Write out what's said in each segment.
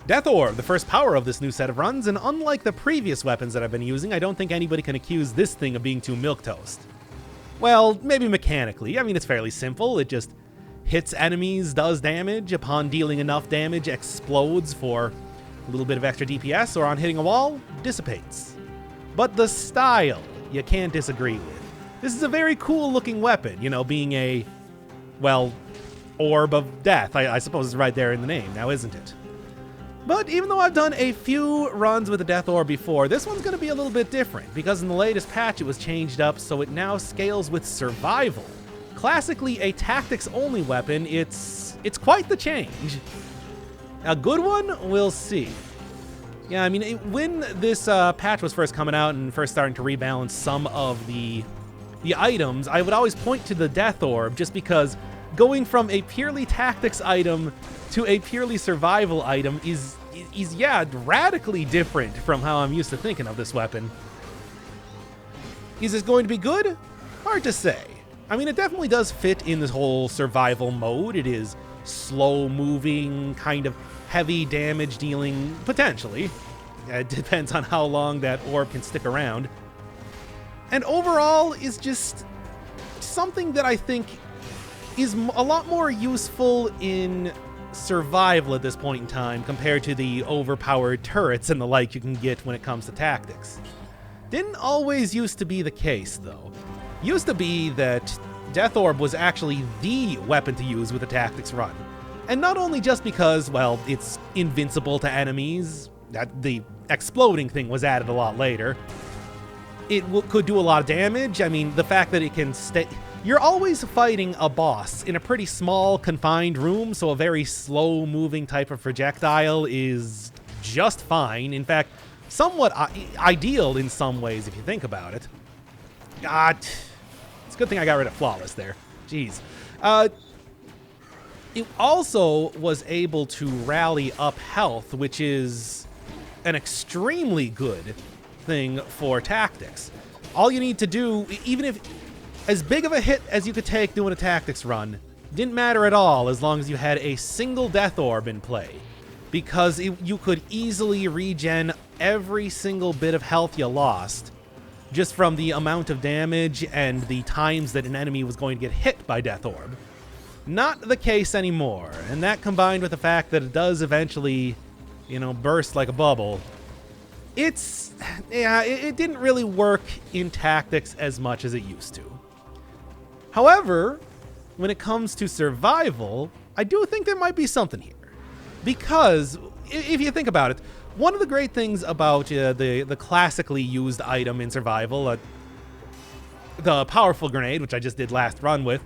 Death Orb, the first power of this new set of runs, and unlike the previous weapons that I've been using, I don't think anybody can accuse this thing of being too milquetoast. Well, maybe mechanically. I mean, it's fairly simple. It just hits enemies, does damage. Upon dealing enough damage, explodes for a little bit of extra DPS, or on hitting a wall, dissipates. But the style, you can't disagree with. This is a very cool looking weapon, you know, being a, well, orb of death, I suppose is right there in the name, now isn't it? But even though I've done a few runs with the Death Orb before, this one's going to be a little bit different, because in the latest patch it was changed up so it now scales with survival. Classically a tactics-only weapon, it's quite the change. A good one? We'll see. Yeah, I mean, when this patch was first coming out and first starting to rebalance some of the items, I would always point to the Death Orb, just because going from a purely tactics item to a purely survival item is yeah, radically different from how I'm used to thinking of this weapon. Is this going to be good? Hard to say. I mean, it definitely does fit in this whole survival mode. It is slow-moving, kind of heavy damage dealing, potentially. It depends on how long that orb can stick around. And overall is just something that I think is a lot more useful in survival at this point in time compared to the overpowered turrets and the like you can get when it comes to tactics. Didn't always used to be the case, though. Used to be that Death Orb was actually the weapon to use with a tactics run. And not only just because, well, it's invincible to enemies, that the exploding thing was added a lot later. It could do a lot of damage. I mean, the fact that it can stay... You're always fighting a boss in a pretty small, confined room, so a very slow-moving type of projectile is just fine. In fact, somewhat ideal in some ways, if you think about it. God, it's a good thing I got rid of Flawless there. Jeez. It also was able to rally up health, which is an extremely good thing for tactics. All you need to do, even if as big of a hit as you could take doing a tactics run, didn't matter at all as long as you had a single Death Orb in play, because you could easily regen every single bit of health you lost just from the amount of damage and the times that an enemy was going to get hit by Death Orb. Not the case anymore, and that combined with the fact that it does eventually, you know, burst like a bubble, it didn't really work in tactics as much as it used to. However, when it comes to survival, I do think there might be something here. Because, if you think about it, one of the great things about the classically used item in survival, the powerful grenade, which I just did last run with,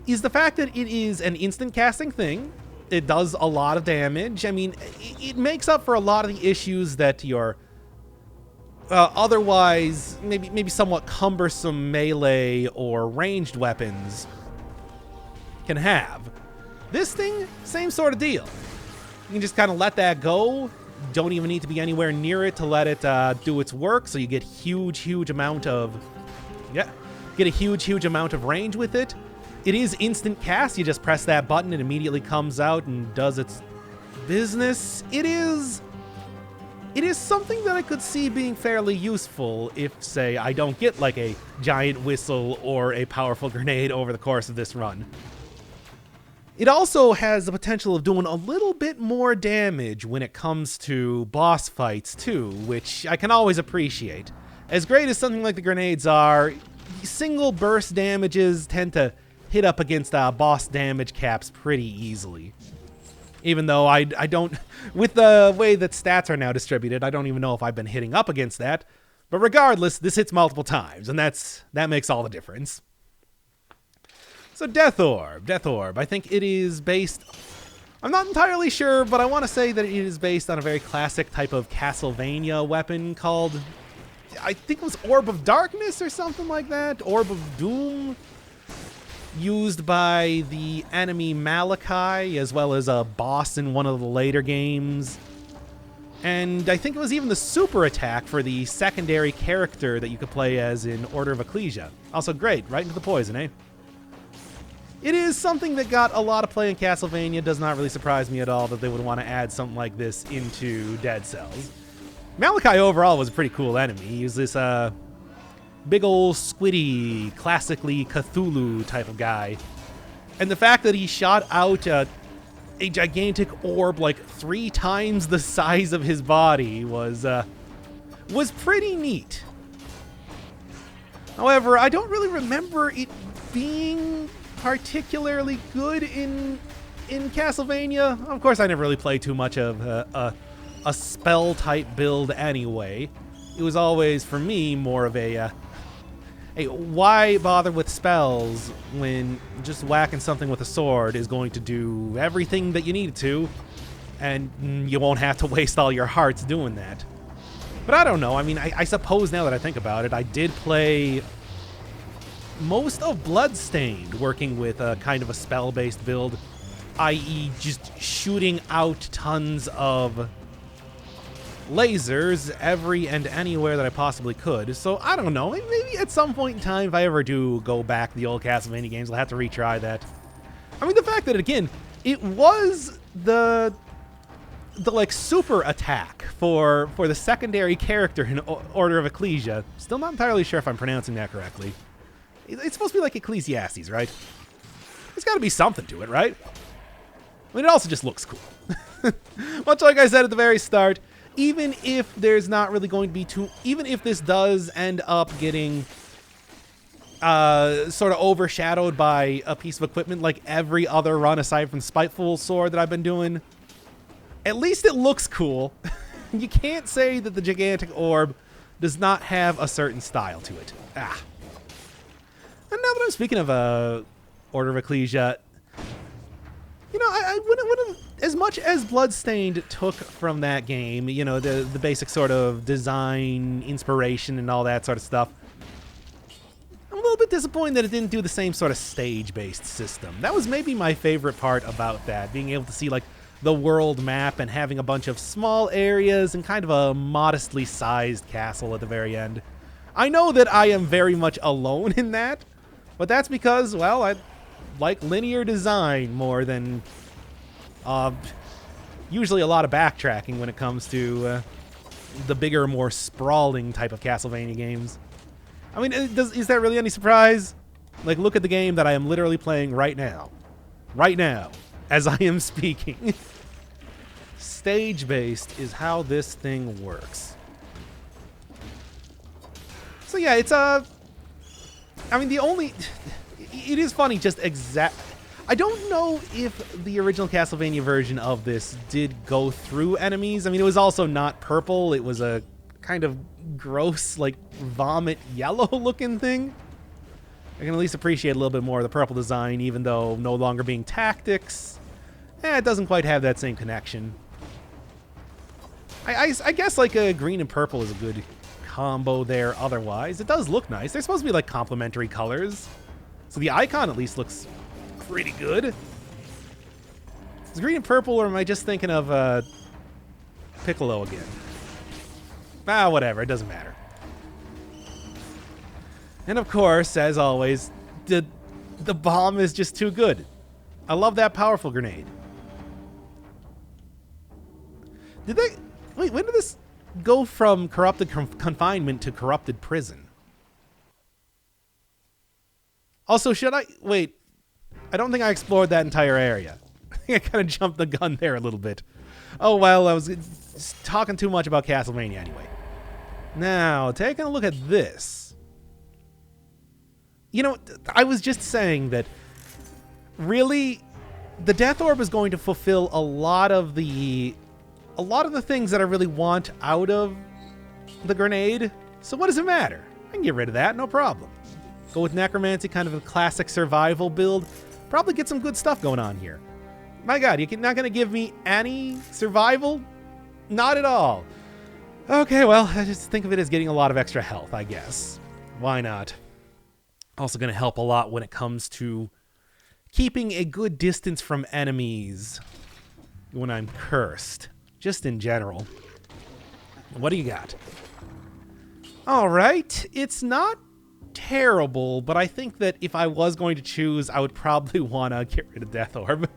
is the fact that it is an instant casting thing. It does a lot of damage. I mean, it makes up for a lot of the issues that your otherwise maybe somewhat cumbersome melee or ranged weapons can have. This thing, same sort of deal. You can just kind of let that go. Don't even need to be anywhere near it to let it do its work, so you get huge amount of get a huge amount of range with it. It is instant cast. You just press that button, it immediately comes out and does its business. It is something that I could see being fairly useful if, say, I don't get like a giant whistle or a powerful grenade over the course of this run. It also has the potential of doing a little bit more damage when it comes to boss fights too, which I can always appreciate. As great as something like the grenades are, single burst damages tend to hit up against boss damage caps pretty easily. Even though I don't, with the way that stats are now distributed, I don't even know if I've been hitting up against that. But regardless, this hits multiple times, and that makes all the difference. So Death Orb, I think it is based, I'm not entirely sure, but I want to say that it is based on a very classic type of Castlevania weapon called, I think it was Orb of Darkness or something like that, Orb of Doom, used by the enemy Malachi, as well as a boss in one of the later games. And I think it was even the super attack for the secondary character that you could play as in Order of Ecclesia. Also great, right into the poison, eh? It is something that got a lot of play in Castlevania. Does not really surprise me at all that they would want to add something like this into Dead Cells. Malachi overall was a pretty cool enemy. He was this big old squiddy, classically Cthulhu type of guy. And the fact that he shot out a gigantic orb like 3 times the size of his body was pretty neat. However, I don't really remember it being particularly good in Castlevania. Of course, I never really played too much of a spell type build anyway. It was always, for me, more of a why bother with spells when just whacking something with a sword is going to do everything that you need it to, and you won't have to waste all your hearts doing that. But I don't know. I mean, I suppose now that I think about it, I did play most of Bloodstained working with a kind of a spell-based build, i.e. just shooting out tons of lasers every and anywhere that I possibly could. So I don't know. Maybe at some point in time, if I ever do go back to the old Castlevania games, I'll have to retry that. I mean, the fact that, again, it was the like super attack for the secondary character in Order of Ecclesia. Still not entirely sure if I'm pronouncing that correctly. It's supposed to be like Ecclesiastes, right? There's got to be something to it, right? I mean, it also just looks cool. Much like I said at the very start, even if there's not really going to be even if this does end up getting sort of overshadowed by a piece of equipment like every other run aside from Spiteful Sword that I've been doing, at least it looks cool. You can't say that the gigantic orb does not have a certain style to it. And now that I'm speaking of Order of Ecclesia, you know, I wouldn't, as much as Bloodstained took from that game, you know, the basic sort of design, inspiration, and all that sort of stuff, I'm a little bit disappointed that it didn't do the same sort of stage-based system. That was maybe my favorite part about that, being able to see, like, the world map and having a bunch of small areas and kind of a modestly sized castle at the very end. I know that I am very much alone in that, but that's because, well, I like linear design more than usually a lot of backtracking when it comes to the bigger, more sprawling type of Castlevania games. I mean, is that really any surprise? Like, look at the game that I am literally playing right now. Right now, as I am speaking. Stage-based is how this thing works. So yeah, it's I mean, it is funny, just I don't know if the original Castlevania version of this did go through enemies. I mean, it was also not purple. It was a kind of gross, like, vomit yellow looking thing. I can at least appreciate a little bit more of the purple design, even though no longer being tactics. It doesn't quite have that same connection. I guess, like, a green and purple is a good combo there otherwise. It does look nice. They're supposed to be, like, complementary colors. So the icon at least looks pretty good. Is green and purple, or am I just thinking of Piccolo again? Whatever. It doesn't matter. And of course, as always, the bomb is just too good. I love that powerful grenade. Did they... Wait, when did this go from corrupted confinement to corrupted prison? Also, should I... Wait. I don't think I explored that entire area. I think I kind of jumped the gun there a little bit. Oh, well, I was talking too much about Castlevania anyway. Now, taking a look at this. You know, I was just saying that really the Death Orb is going to fulfill a lot of the things that I really want out of the grenade. So what does it matter? I can get rid of that, no problem. Go with Necromancy, kind of a classic survival build. Probably get some good stuff going on here. My God, you're not going to give me any survival? Not at all. Okay, well, I just think of it as getting a lot of extra health, I guess. Why not? Also going to help a lot when it comes to keeping a good distance from enemies when I'm cursed. Just in general. What do you got? All right. It's not terrible, but I think that if I was going to choose, I would probably want to get rid of Death Orb,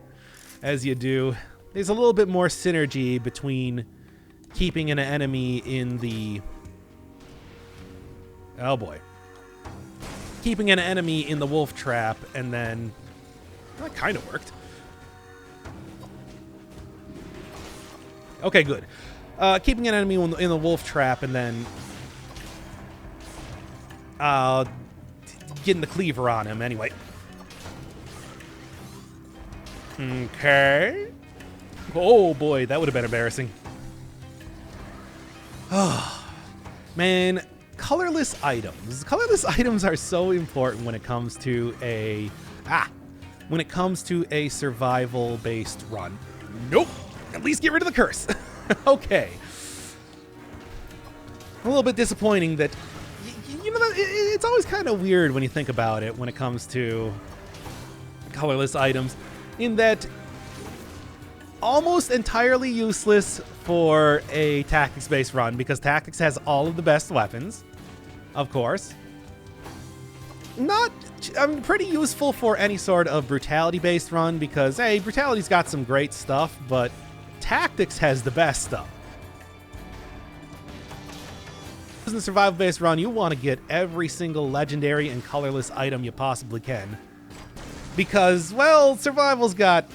as you do. There's a little bit more synergy between keeping an enemy in the... Oh boy. Keeping an enemy in the wolf trap, and then... That kind of worked. Okay, good. Keeping an enemy in the wolf trap, and then... getting the cleaver on him, anyway. Okay. Oh boy, that would have been embarrassing. Oh, man, colorless items. Colorless items are so important when it comes to a survival-based run. Nope. At least get rid of the curse. Okay. A little bit disappointing that, you know, it's always kind of weird when you think about it when it comes to colorless items, in that almost entirely useless for a tactics-based run, because tactics has all of the best weapons, of course. Pretty useful for any sort of brutality-based run, because, hey, brutality's got some great stuff, but tactics has the best stuff. In a survival-based run, you want to get every single legendary and colorless item you possibly can, because, well, survival's got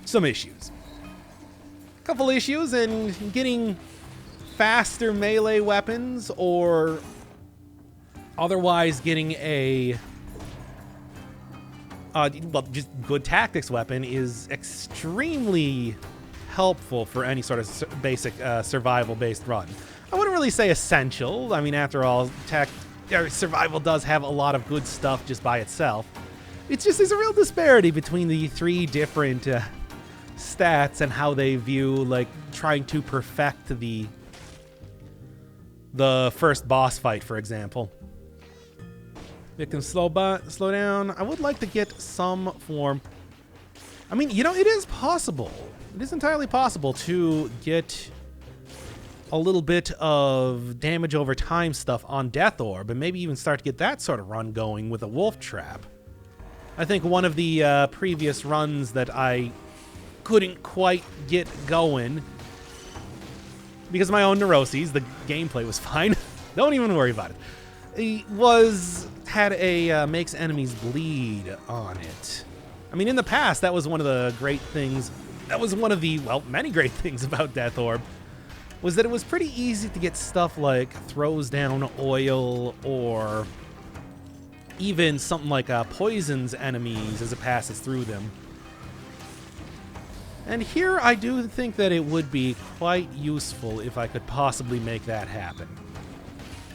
some issues. A couple issues, and getting faster melee weapons or otherwise getting a just good tactics weapon is extremely helpful for any sort of basic survival-based run. I wouldn't really say essential. I mean, after all, survival does have a lot of good stuff just by itself. It's just there's a real disparity between the three different stats and how they view, like, trying to perfect the first boss fight, for example. It can slow down. I would like to get some form. I mean, you know, it is possible. It is entirely possible to get a little bit of damage over time stuff on Death Orb, and maybe even start to get that sort of run going with a wolf trap. I think one of the previous runs that I couldn't quite get going because of my own neuroses, the gameplay was fine. Don't even worry about it. It had a makes enemies bleed on it. I mean, in the past, that was one of the great things. That was one of the, well, many great things about Death Orb, was that it was pretty easy to get stuff like throws down oil, or even something like poisons enemies as it passes through them. And here I do think that it would be quite useful if I could possibly make that happen.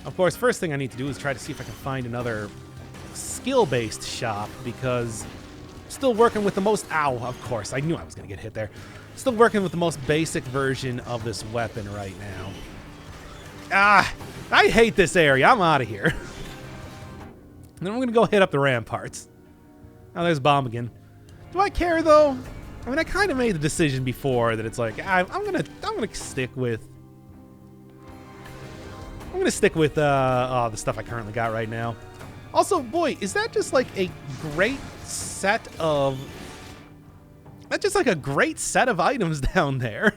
Of course, first thing I need to do is try to see if I can find another skill-based shop, because I'm still working with the most... Ow, of course, I knew I was going to get hit there. Still working with the most basic version of this weapon right now. Ah, I hate this area. I'm out of here. Then I'm going to go hit up the ramparts. Oh, there's Bomb again. Do I care, though? I mean, I kind of made the decision before that it's like, I'm gonna stick with... I'm going to stick with the stuff I currently got right now. Also, boy, is that just like a great set of... That's just like a great set of items down there.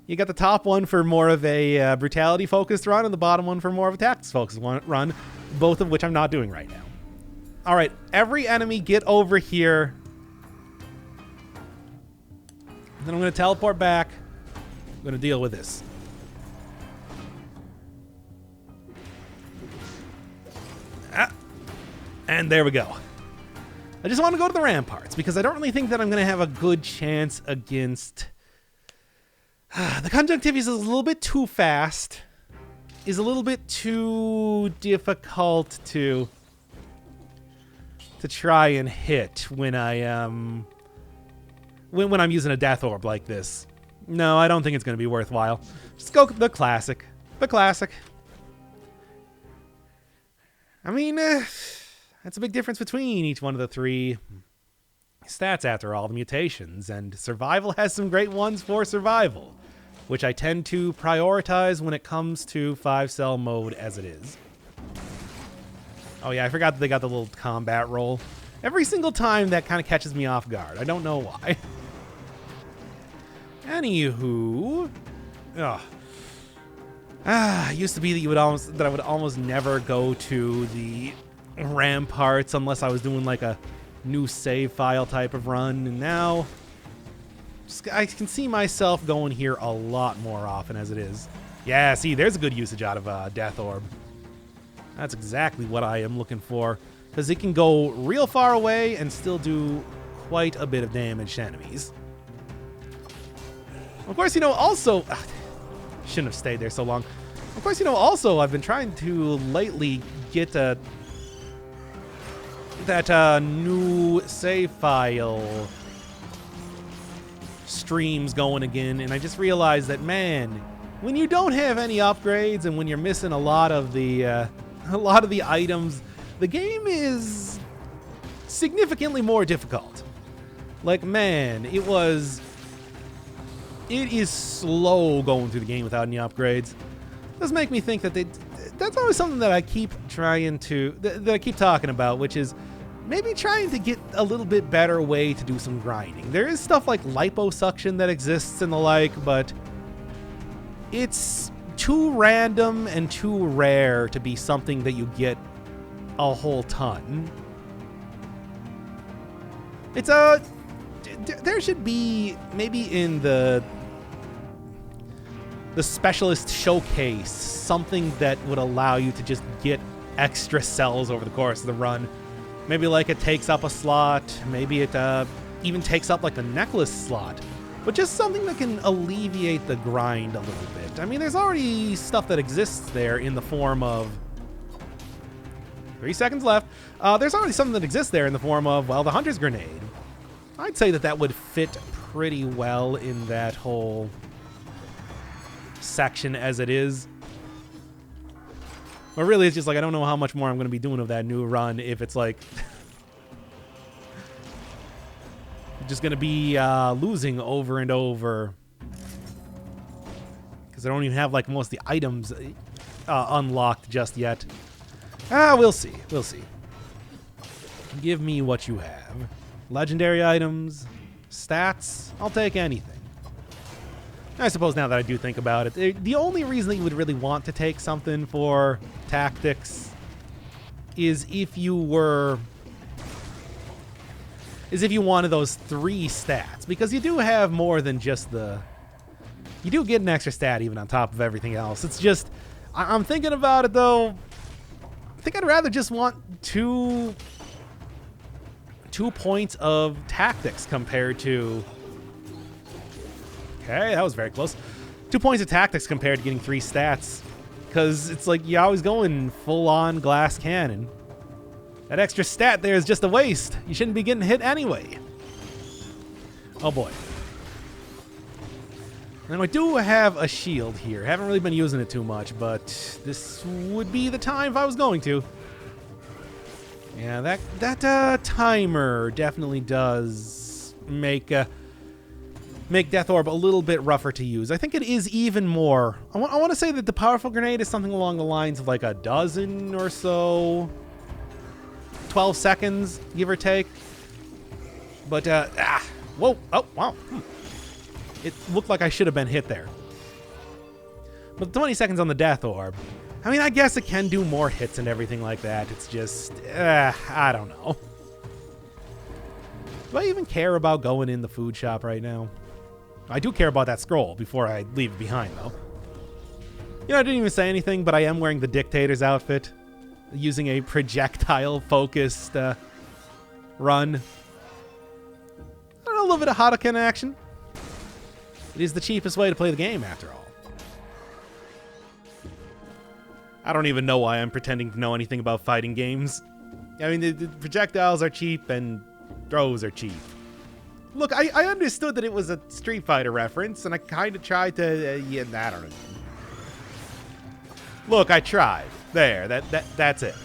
You got the top one for more of a brutality-focused run, and the bottom one for more of a tactics-focused run, both of which I'm not doing right now. All right, every enemy get over here. Then I'm going to teleport back. I'm going to deal with this. And there we go. I just want to go to the ramparts, because I don't really think that I'm going to have a good chance against... the conjunctivities is a little bit too fast. Is a little bit too difficult to try and hit when I when I'm using a Death Orb like this. No, I don't think it's going to be worthwhile. Just go the classic. The classic. I mean, that's a big difference between each one of the three stats after all, the mutations, and survival has some great ones for survival, which I tend to prioritize when it comes to 5-cell mode as it is. Oh yeah, I forgot that they got the little combat roll. Every single time that kind of catches me off guard. I don't know why. Anywho. Ugh. It used to be that I would almost never go to the ramparts unless I was doing like a new save file type of run, and now I can see myself going here a lot more often as it is. Yeah, see, there's a good usage out of Death Orb. That's exactly what I am looking for, because it can go real far away and still do quite a bit of damage to enemies. Of course, you know, also... shouldn't have stayed there so long. Of course, you know, also, I've been trying to lately get that new save file streams going again, and I just realized that, man, when you don't have any upgrades and when you're missing a lot of the items, the game is significantly more difficult. Like, man, it is slow going through the game without any upgrades. Does make me think that that's always something that I keep trying to, that I keep talking about, which is maybe trying to get a little bit better way to do some grinding. There is stuff like liposuction that exists and the like, but it's too random and too rare to be something that you get a whole ton. It's there should be, maybe in the specialist showcase, something that would allow you to just get extra cells over the course of the run. Maybe like it takes up a slot, maybe it even takes up like a necklace slot, but just something that can alleviate the grind a little bit. I mean, there's already stuff that exists there in the form of 3 seconds left. There's already something that exists there in the form of, well, the Hunter's Grenade. I'd say that would fit pretty well in that whole section as it is. But really, it's just like, I don't know how much more I'm going to be doing of that new run if it's like just going to be losing over and over. Because I don't even have like most of the items unlocked just yet. We'll see. We'll see. Give me what you have. Legendary items, stats, I'll take anything. I suppose now that I do think about it, the only reason that you would really want to take something for tactics is if you wanted those 3 stats, because you do have more than just you do get an extra stat even on top of everything else. It's just, I'm thinking about it though, I think I'd rather just want 2 points of tactics compared to... Okay, that was very close. 2 points of tactics compared to getting 3 stats. Because it's like you're always going full-on glass cannon. That extra stat there is just a waste. You shouldn't be getting hit anyway. Oh boy. And I do have a shield here. Haven't really been using it too much, but this would be the time if I was going to. Yeah, that timer definitely does make Death Orb a little bit rougher to use. I think it is even more. I want to say that the powerful grenade is something along the lines of like a dozen or so. 12 seconds, give or take. But, whoa, oh, wow. It looked like I should have been hit there. But 20 seconds on the Death Orb. I mean, I guess it can do more hits and everything like that. It's just, I don't know. Do I even care about going in the food shop right now? I do care about that scroll before I leave it behind, though. You know, I didn't even say anything, but I am wearing the Dictator's outfit, using a projectile-focused run. I don't know, a little bit of Hadouken action. It is the cheapest way to play the game, after all. I don't even know why I'm pretending to know anything about fighting games. I mean, the projectiles are cheap and throws are cheap. Look, I understood that it was a Street Fighter reference, and I kind of tried to, yeah, I don't know. Look, I tried. There, that's it.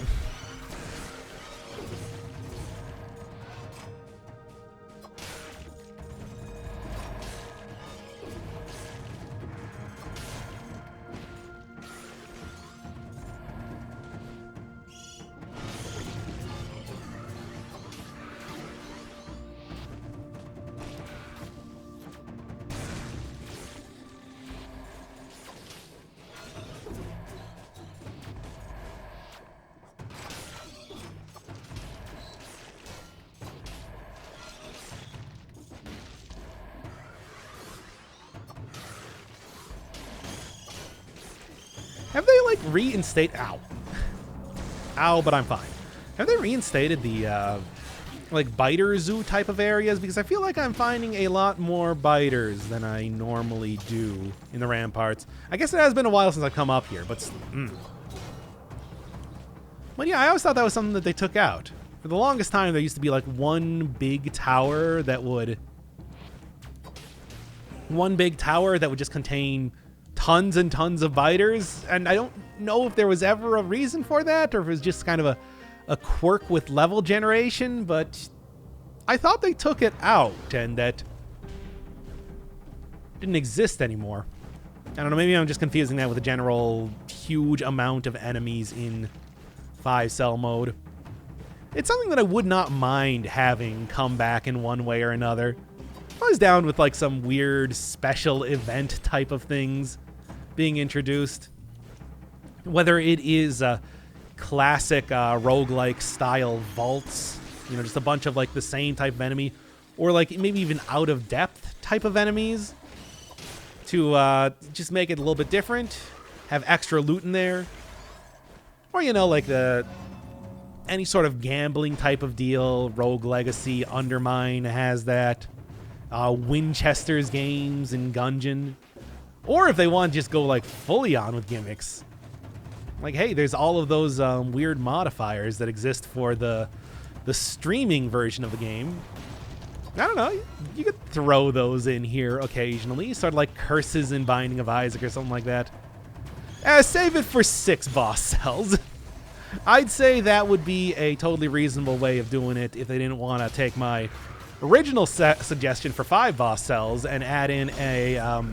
Have they, like, reinstated... Ow. Ow, but I'm fine. Have they reinstated the, like, biter zoo type of areas? Because I feel like I'm finding a lot more biters than I normally do in the ramparts. I guess it has been a while since I've come up here, but... But yeah, I always thought that was something that they took out. For the longest time, there used to be, like, one big tower that would just contain tons and tons of biters, and I don't know if there was ever a reason for that, or if it was just kind of a quirk with level generation, but I thought they took it out, and that didn't exist anymore. I don't know, maybe I'm just confusing that with the general huge amount of enemies in 5-cell mode. It's something that I would not mind having come back in one way or another. I was down with, like, some weird special event type of things being introduced. Whether it is classic roguelike style vaults, you know, just a bunch of, like, the same type of enemy, or, like, maybe even out of depth type of enemies to just make it a little bit different, have extra loot in there, or, you know, like any sort of gambling type of deal. Rogue Legacy, Undermine has that. Winchester's games and Gungeon. Or if they want to just go, like, fully on with gimmicks. Like, hey, there's all of those weird modifiers that exist for the streaming version of the game. I don't know. You could throw those in here occasionally. Sort of like Curses in Binding of Isaac or something like that. Save it for 6 boss cells. I'd say that would be a totally reasonable way of doing it if they didn't want to take my original suggestion for 5 boss cells and add in a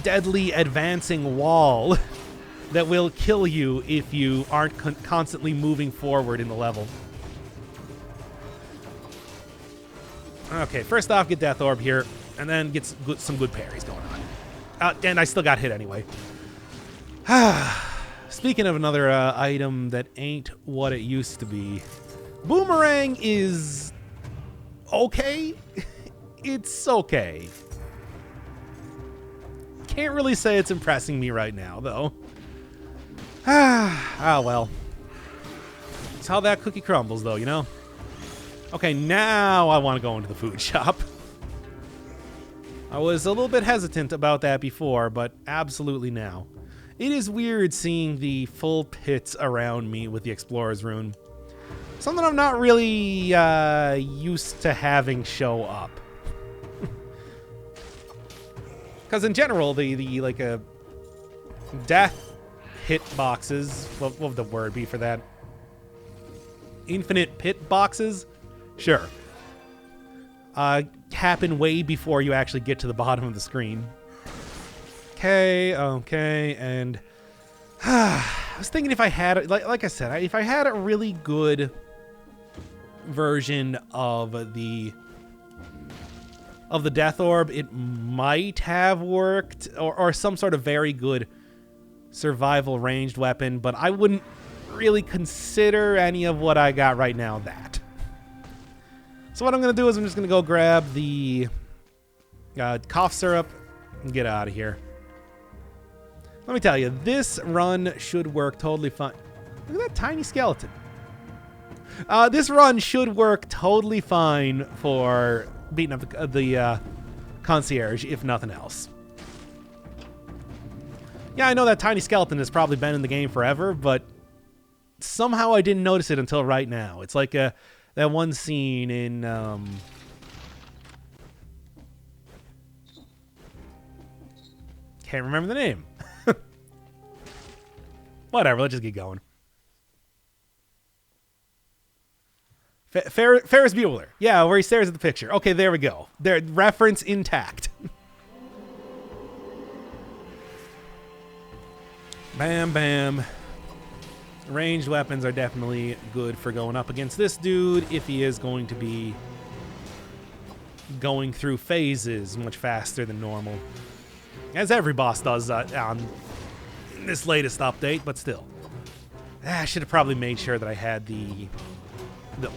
deadly advancing wall that will kill you if you aren't constantly moving forward in the level. Okay, first off, get Death Orb here, and then get some good parries going on. And I still got hit anyway. Speaking of another item that ain't what it used to be, Boomerang is okay. It's okay. Can't really say it's impressing me right now, though. Well. It's how that cookie crumbles, though, you know? Okay, now I want to go into the food shop. I was a little bit hesitant about that before, but absolutely now. It is weird seeing the full pits around me with the Explorer's Rune. Something I'm not really used to having show up. Because in general, the like death hit boxes, what would the word be for that? Infinite pit boxes? Sure. Happen way before you actually get to the bottom of the screen. Okay, and I was thinking if I had, like I said, if I had a really good version of the Death Orb, it might have worked, or some sort of very good survival ranged weapon, but I wouldn't really consider any of what I got right now that. So what I'm going to do is I'm just going to go grab the cough syrup and get out of here. Let me tell you, this run should work totally fine. Look at that tiny skeleton. This run should work totally fine for beating up the Concierge, if nothing else. Yeah, I know that tiny skeleton has probably been in the game forever, but somehow I didn't notice it until right now. It's like that one scene in... can't remember the name. Whatever, let's just get going. Ferris Bueller. Yeah, where he stares at the picture. Okay, there we go. There, reference intact. Bam, bam. Ranged weapons are definitely good for going up against this dude if he is going to be going through phases much faster than normal. As every boss does on this latest update, but still. I should have probably made sure that I had the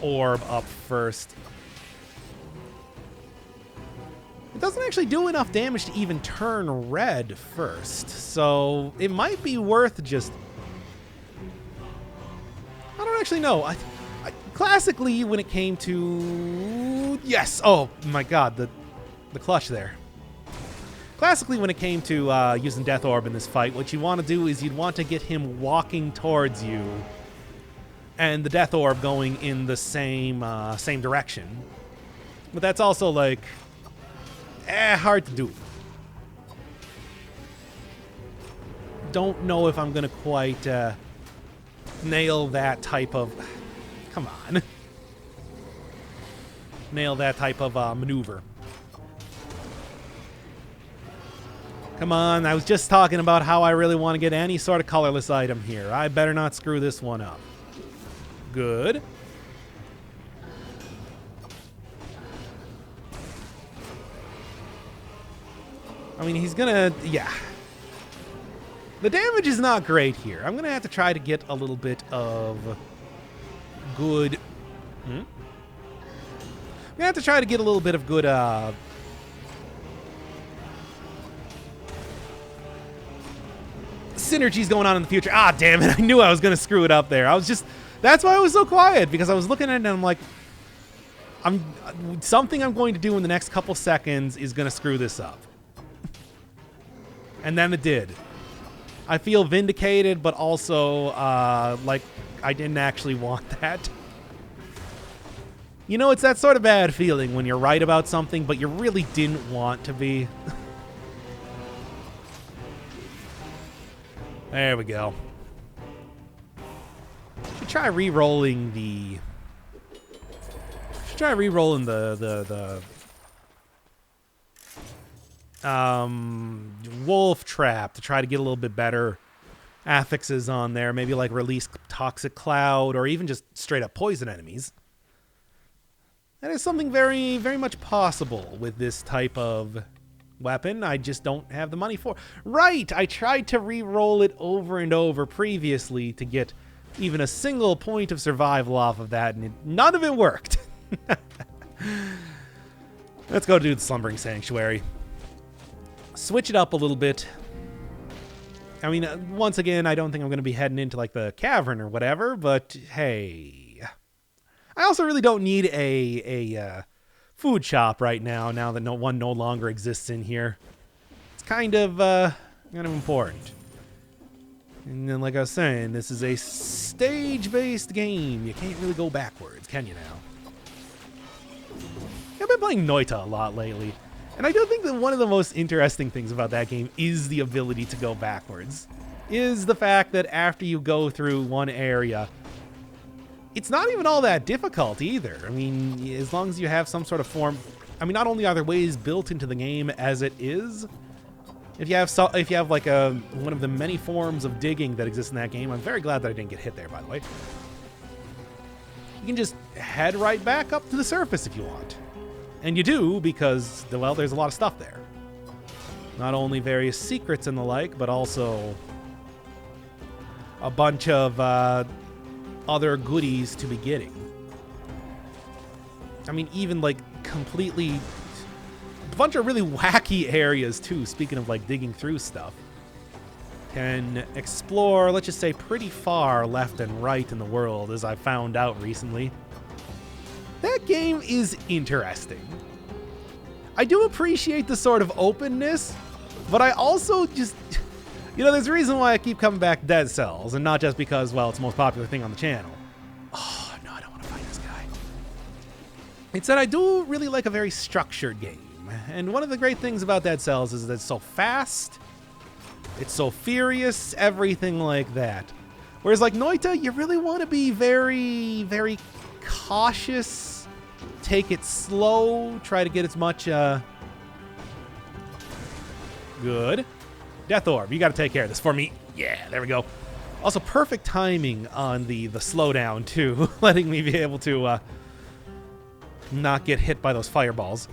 orb up first. It doesn't actually do enough damage to even turn red first, so it might be worth just... I don't actually know. Classically, when it came to... Yes! Oh, my God, the clutch there. Classically, when it came to using Death Orb in this fight, what you want to do is you'd want to get him walking towards you and the Death Orb going in the same direction. But that's also, like, hard to do. Don't know if I'm going to quite nail that type of... Come on. Nail that type of maneuver. Come on, I was just talking about how I really want to get any sort of colorless item here. I better not screw this one up. Good. I mean, he's gonna... Yeah. The damage is not great here. I'm gonna have to try to get a little bit of good... I'm gonna have to try to get a little bit of good... synergies going on in the future. Ah, damn it. I knew I was going to screw it up there. I was just... That's why I was so quiet, because I was looking at it and I'm like... Something I'm going to do in the next couple seconds is going to screw this up. And then it did. I feel vindicated, but also, like, I didn't actually want that. You know, it's that sort of bad feeling when you're right about something, but you really didn't want to be. There we go. Should try re-rolling the... Should try re-rolling the wolf trap to try to get a little bit better affixes on there. Maybe like release toxic cloud or even just straight up poison enemies. That is something very, very much possible with this type of weapon. I just don't have the money for. Right! I tried to re-roll it over and over previously to get even a single point of survival off of that, and none of it worked. Let's go do the Slumbering Sanctuary. Switch it up a little bit. I mean, once again, I don't think I'm going to be heading into like the cavern or whatever, but hey. I also really don't need a food shop right now that one no longer exists in here. It's kind of important. And then, like I was saying, this is a stage-based game. You can't really go backwards, can you now? I've been playing Noita a lot lately, and I do think that one of the most interesting things about that game is the ability to go backwards. Is the fact that after you go through one area, it's not even all that difficult either. I mean, as long as you have some sort of form... I mean, not only are there ways built into the game as it is, if you have like one of the many forms of digging that exists in that game, I'm very glad that I didn't get hit there, by the way. You can just head right back up to the surface if you want. And you do, because, well, there's a lot of stuff there. Not only various secrets and the like, but also a bunch of other goodies to be getting. I mean, even like completely... a bunch of really wacky areas too, speaking of like digging through stuff. Can explore, let's just say, pretty far left and right in the world, as I found out recently. That game is interesting. I do appreciate the sort of openness, but I also just... You know, there's a reason why I keep coming back to Dead Cells, and not just because, well, it's the most popular thing on the channel. Oh, no, I don't want to fight this guy. It's that I do really like a very structured game. And one of the great things about Dead Cells is that it's so fast, it's so furious, everything like that. Whereas like Noita, you really want to be very, very cautious, take it slow, try to get as much, good. Death Orb, you got to take care of this for me. Yeah, there we go. Also, perfect timing on the slowdown, too, letting me be able to not get hit by those fireballs.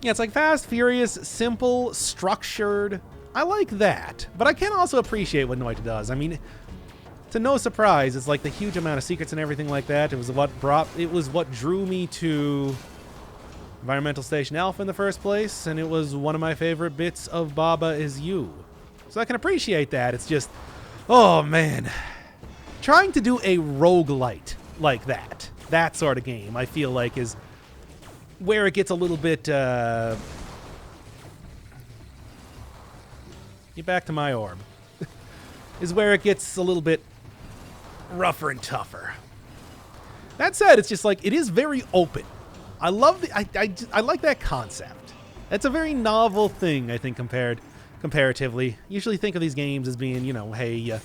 Yeah, it's like fast, furious, simple, structured. I like that. But I can also appreciate what Noita does. I mean, to no surprise, it's like the huge amount of secrets and everything like that. It was what drew me to Environmental Station Alpha in the first place, and it was one of my favorite bits of Baba Is You. So I can appreciate that. It's just, oh man. Trying to do a roguelite like that sort of game, I feel like is where it gets a little bit, get back to my orb, is where it gets a little bit rougher and tougher. That said, it's just like, it is very open. I love the, I like that concept. That's a very novel thing, I think, comparatively. Usually think of these games as being, you know, hey, you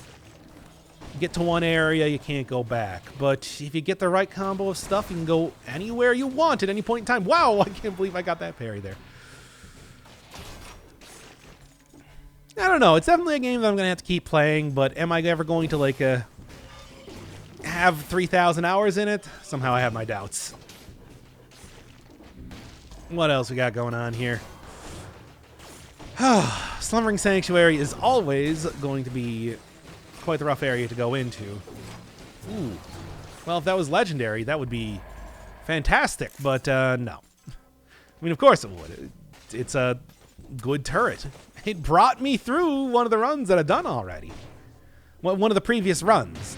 get to one area, you can't go back. But if you get the right combo of stuff, you can go anywhere you want at any point in time. Wow, I can't believe I got that parry there. I don't know. It's definitely a game that I'm going to have to keep playing, but am I ever going to, like, have 3,000 hours in it? Somehow I have my doubts. What else we got going on here? Slumbering Sanctuary is always going to be quite the rough area to go into. Ooh. Well, if that was legendary, that would be fantastic, but no. I mean, of course it would. It's a good turret. It brought me through one of the runs that I've done already. One of the previous runs,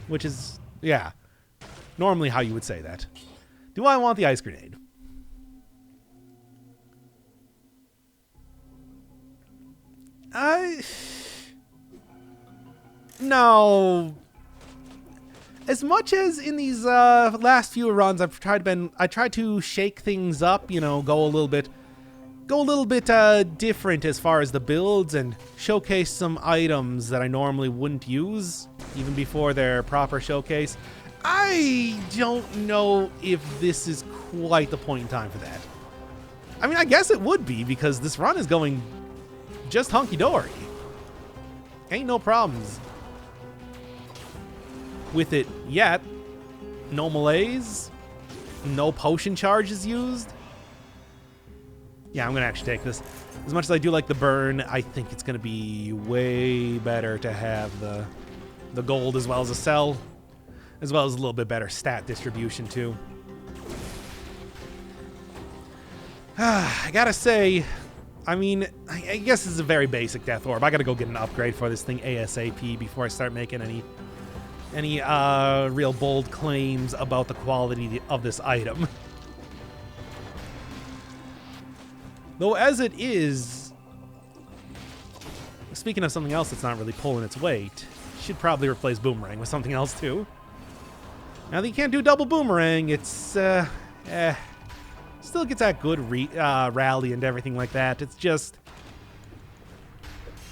which is, yeah, normally how you would say that. Do I want the ice grenade? No. As much as in these last few runs, I tried to shake things up, you know, go a little bit different as far as the builds and showcase some items that I normally wouldn't use even before their proper showcase. I don't know if this is quite the point in time for that. I mean, I guess it would be, because this run is going just hunky-dory. Ain't no problems with it yet. No malaise. No potion charges used. Yeah, I'm going to actually take this. As much as I do like the burn, I think it's going to be way better to have the gold as well as a cell, as well as a little bit better stat distribution, too. I gotta say, I mean, I guess this is a very basic death orb. I gotta go get an upgrade for this thing ASAP before I start making any real bold claims about the quality of this item. Though as it is, speaking of something else that's not really pulling its weight, should probably replace Boomerang with something else too. Now that you can't do double Boomerang, it's still gets that good rally and everything like that. It's just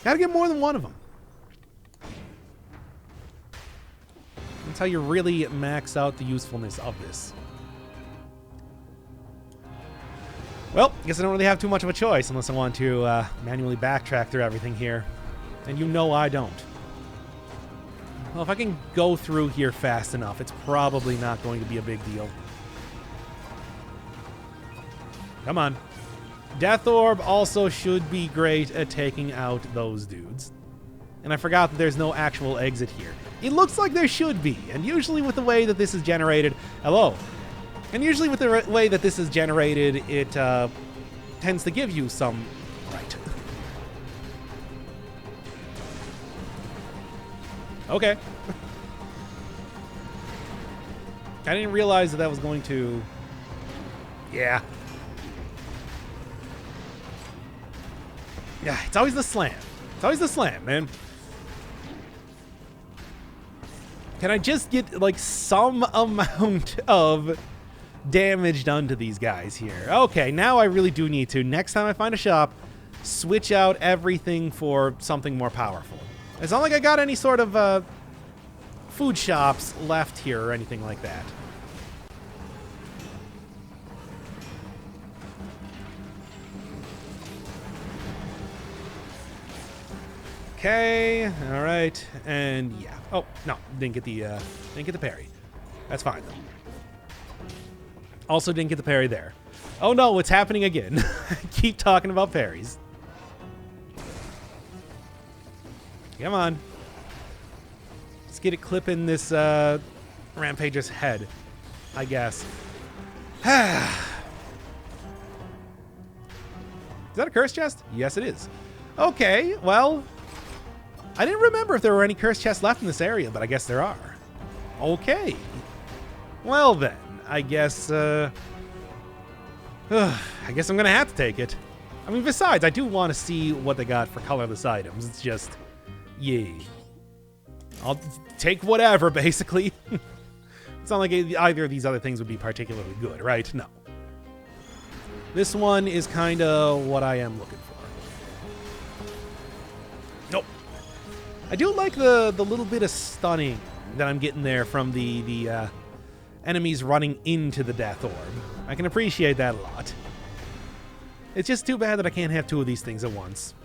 gotta get more than one of them. That's how you really max out the usefulness of this. Well, I guess I don't really have too much of a choice unless I want to manually backtrack through everything here. And you know I don't. Well, if I can go through here fast enough, it's probably not going to be a big deal. Come on. Death Orb also should be great at taking out those dudes. And I forgot that there's no actual exit here. It looks like there should be, and usually with the way that this is generated... Hello. And usually with the way that this is generated, it tends to give you some... Right. Okay. I didn't realize that that was going to... Yeah. Yeah, it's always the slam. It's always the slam, man. Can I just get, like, some amount of damage done to these guys here? Okay, now I really do need to. Next time I find a shop, switch out everything for something more powerful. It's not like I got any sort of food shops left here or anything like that. Okay, all right, and yeah. Oh no, didn't get the parry. That's fine though. Also didn't get the parry there. Oh no, what's happening again? Keep talking about parries. Come on. Let's get it clipping this Rampager's head, I guess. Is that a curse chest? Yes, it is. Okay, well, I didn't remember if there were any curse chests left in this area, but I guess there are. Okay. Well then, I guess I'm gonna have to take it. I mean, besides, I do want to see what they got for colorless items. It's just, yay. I'll take whatever, basically. It's not like either of these other things would be particularly good, right? No. This one is kind of what I am looking for. Nope. I do like the little bit of stunning that I'm getting there from the enemies running into the Death Orb. I can appreciate that a lot. It's just too bad that I can't have two of these things at once.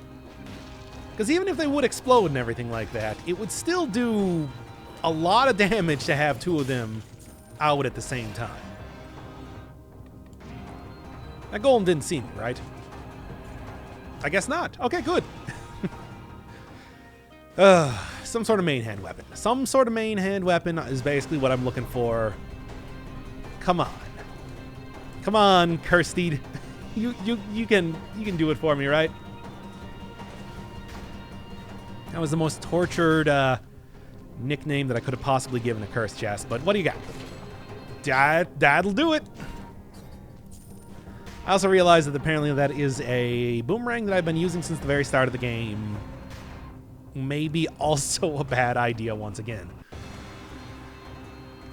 Because even if they would explode and everything like that, it would still do a lot of damage to have two of them out at the same time. That golem didn't see me, right? I guess not. Okay, good. Some sort of main hand weapon. Some sort of main hand weapon is basically what I'm looking for. Come on. Come on, Kirsteed. You can do it for me, right? That was the most tortured nickname that I could have possibly given a curse chest, but what do you got? That'll do it. I also realized that apparently that is a boomerang that I've been using since the very start of the game. Maybe also a bad idea once again.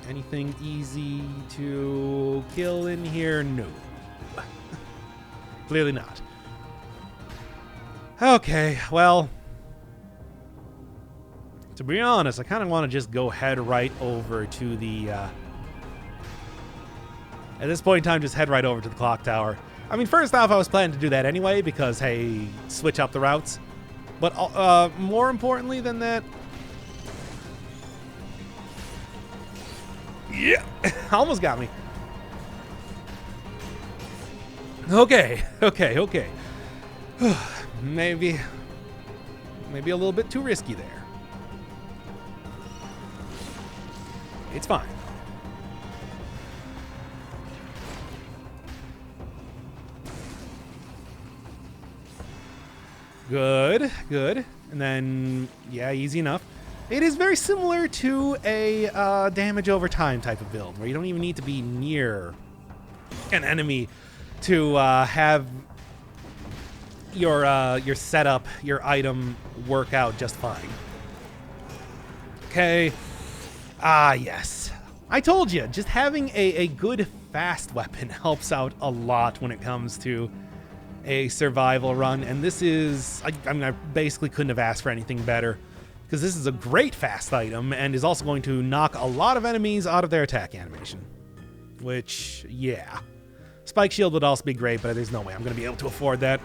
Anything easy to kill in here? No. Clearly not. Okay, well, to be honest, I kind of want to just go head right over to the, at this point in time, just head right over to the clock tower. I mean, first off, I was planning to do that anyway because, hey, switch up the routes. But more importantly than that, yeah, almost got me. Okay. Maybe a little bit too risky there. It's fine. Good. And then, yeah, easy enough. It is very similar to a damage over time type of build, where you don't even need to be near an enemy to have your setup, your item work out just fine. Okay. Ah, yes. I told you, just having a good fast weapon helps out a lot when it comes to a survival run, and this is, I mean, I basically couldn't have asked for anything better, because this is a great fast item and is also going to knock a lot of enemies out of their attack animation. Which, yeah. Spike Shield would also be great, but there's no way I'm going to be able to afford that.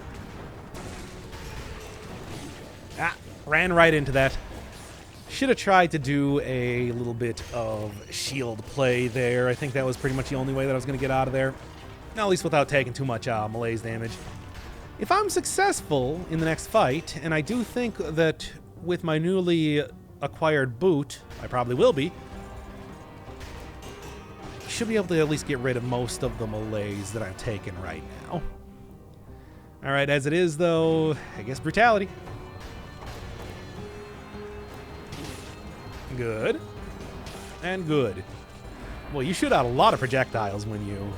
Ah, ran right into that. Should have tried to do a little bit of shield play there. I think that was pretty much the only way that I was going to get out of there. At least without taking too much malaise damage. If I'm successful in the next fight, and I do think that with my newly acquired boot, I probably will be, should be able to at least get rid of most of the malaise that I'm taking right now. Alright, as it is though, I guess brutality. Good. And good. Well, you shoot out a lot of projectiles when you...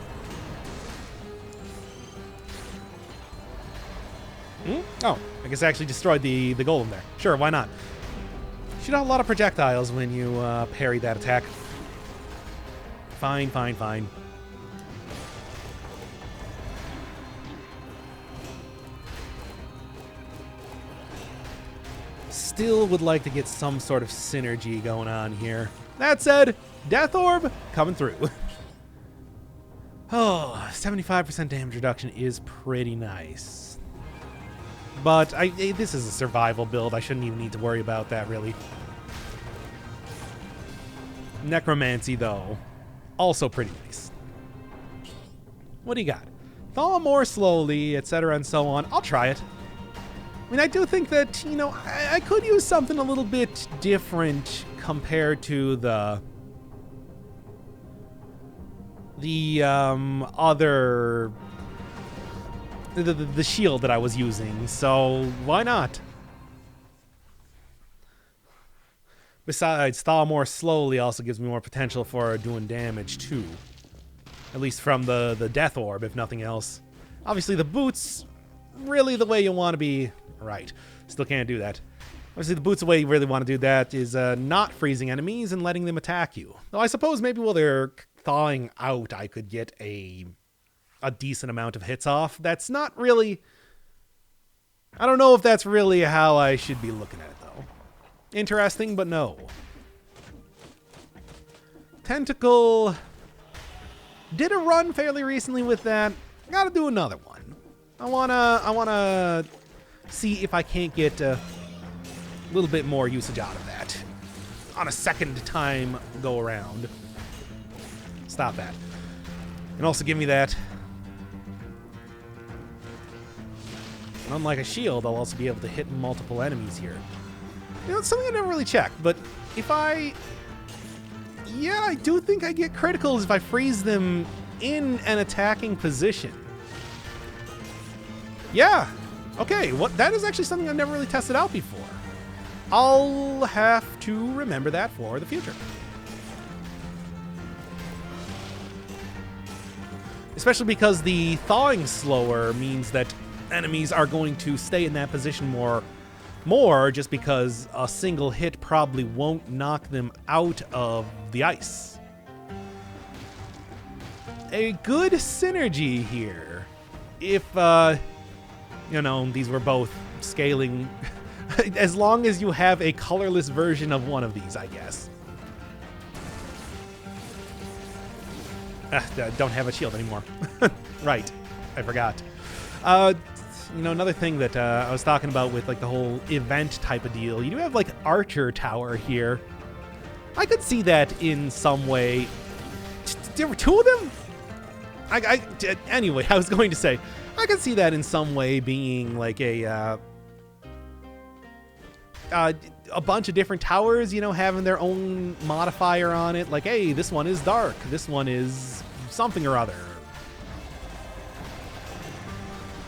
Oh, I guess I actually destroyed the golem there. Sure, why not? Shoot out a lot of projectiles when you parry that attack. Fine. Still would like to get some sort of synergy going on here. That said, Death Orb coming through. Oh, 75% damage reduction is pretty nice. But this is a survival build. I shouldn't even need to worry about that, really. Necromancy, though, also pretty nice. What do you got? Thaw more slowly, etc. and so on. I'll try it. I mean, I do think that, you know, I could use something a little bit different compared to the other the shield that I was using, so why not? Besides, thaw more slowly also gives me more potential for doing damage too. At least from the death orb, if nothing else. Obviously the boots, really the way you want to be. Right, still can't do that. Obviously the boots, the way you really want to do that is not freezing enemies and letting them attack you. Though I suppose maybe while they're thawing out, I could get a decent amount of hits off. That's not really... I don't know if that's really how I should be looking at it, though. Interesting, but no. Tentacle... Did a run fairly recently with that. Gotta do another one. I wanna see if I can't get a little bit more usage out of that on a second time go around. Stop that. And also give me that. And unlike a shield, I'll also be able to hit multiple enemies here. You know, it's something I never really checked, but if I... Yeah, I do think I get criticals if I freeze them in an attacking position. Yeah. Okay, that is actually something I've never really tested out before. I'll have to remember that for the future. Especially because the thawing slower means that enemies are going to stay in that position more just because a single hit probably won't knock them out of the ice. A good synergy here. If, you know, these were both scaling... as long as you have a colorless version of one of these, I guess. Don't have a shield anymore. Right. I forgot. You know, another thing that I was talking about with, like, the whole event type of deal, you do have, like, Archer Tower here. I could see that in some way. There were two of them? Anyway, I was going to say, I could see that in some way being, like, a bunch of different towers, you know, having their own modifier on it. Like, hey, this one is dark. This one is something or other.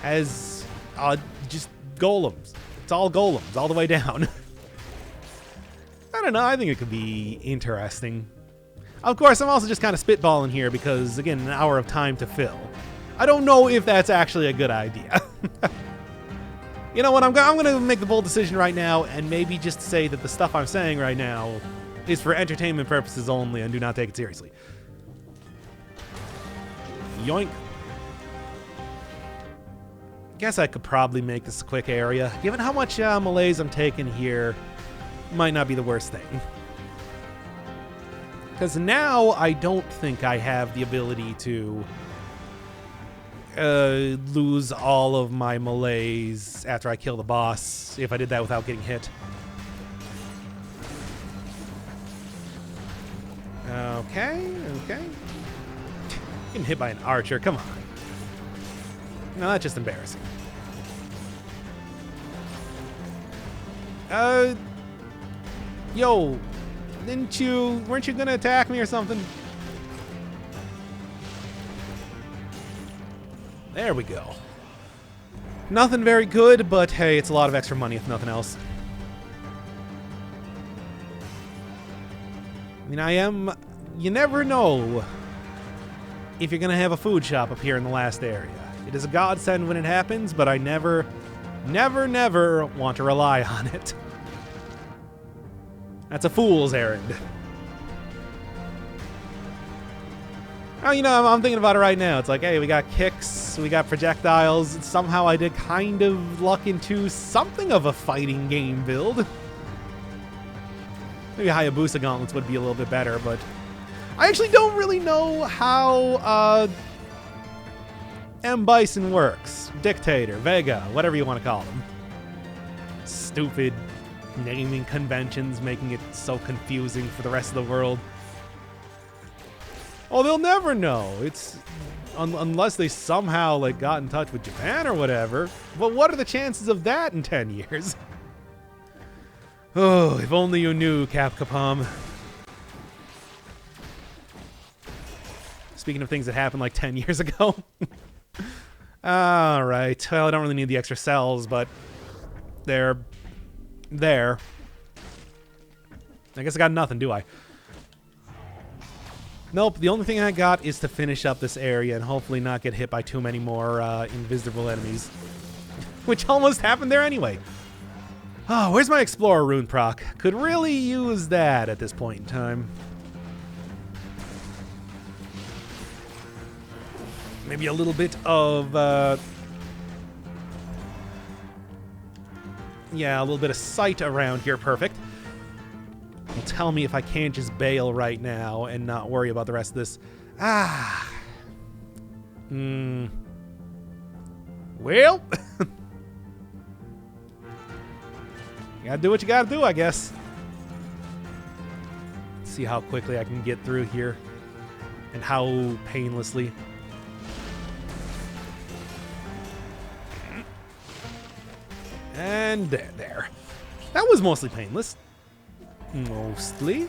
As... just golems. It's all golems, all the way down. I don't know, I think it could be interesting. Of course, I'm also just kind of spitballing here because, again, an hour of time to fill. I don't know if that's actually a good idea. You know what, I'm going to make the bold decision right now and maybe just say that the stuff I'm saying right now is for entertainment purposes only and do not take it seriously. Yoink. Guess I could probably make this a quick area. Given how much malaise I'm taking here, might not be the worst thing. Because now I don't think I have the ability to lose all of my malaise after I kill the boss, if I did that without getting hit. Okay. Getting hit by an archer, come on. No, that's just embarrassing. Yo, weren't you gonna attack me or something? There we go. Nothing very good, but hey, it's a lot of extra money if nothing else. I mean, you never know if you're gonna have a food shop up here in the last area. It is a godsend when it happens, but I never want to rely on it. That's a fool's errand. Oh, you know, I'm thinking about it right now. It's like, hey, we got kicks, we got projectiles. Somehow I did kind of luck into something of a fighting game build. Maybe Hayabusa gauntlets would be a little bit better, but I actually don't really know how M. Bison works. Dictator, Vega, whatever you want to call them. Stupid naming conventions making it so confusing for the rest of the world. Oh, they'll never know. It's unless they somehow like got in touch with Japan or whatever. But what are the chances of that in 10 years? Oh, if only you knew, Capcom. Speaking of things that happened like 10 years ago. Alright. Well, I don't really need the extra cells, but they're there. I guess I got nothing, do I? Nope, the only thing I got is to finish up this area and hopefully not get hit by too many more invisible enemies. Which almost happened there anyway. Oh, where's my Explorer rune proc? Could really use that at this point in time. Maybe a little bit of, yeah, a little bit of sight around here. Perfect. Well, tell me if I can't just bail right now and not worry about the rest of this. Ah. Well. You gotta do what you gotta do, I guess. Let's see how quickly I can get through here. And how painlessly. And there. That was mostly painless. Mostly.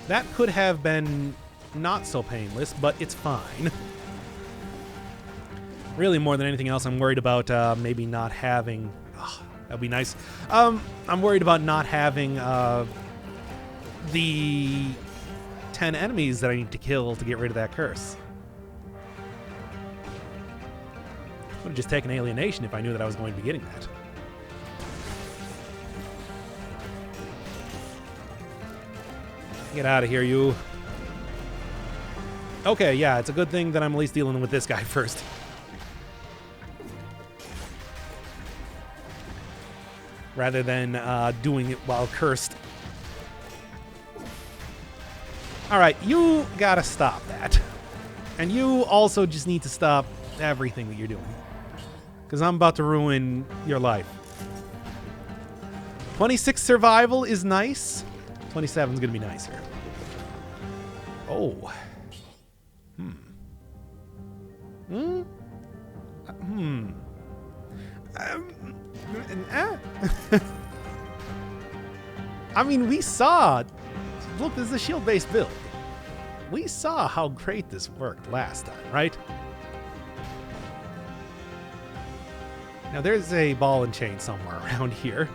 That could have been not so painless, but it's fine. Really, more than anything else, I'm worried about maybe not having... Oh, that'd be nice. I'm worried about not having the 10 enemies that I need to kill to get rid of that curse. I would have just taken alienation if I knew that I was going to be getting that. Get out of here, you. Okay, yeah, it's a good thing that I'm at least dealing with this guy first. Rather than doing it while cursed. Alright, you gotta stop that. And you also just need to stop everything that you're doing. Because I'm about to ruin your life. 26 survival is nice. 27 is going to be nicer. Oh. I mean, we saw... Look, this is a shield-based build. We saw how great this worked last time, right? Now, there's a ball and chain somewhere around here.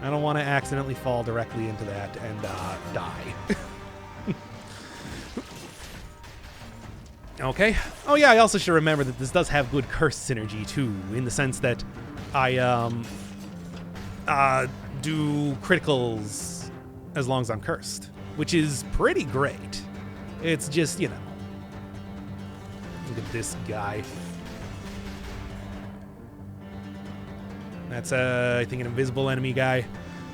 I don't want to accidentally fall directly into that and die. Okay. Oh, yeah, I also should remember that this does have good curse synergy, too, in the sense that I do criticals as long as I'm cursed, which is pretty great. It's just, you know... Look at this guy. That's, I think, an invisible enemy guy,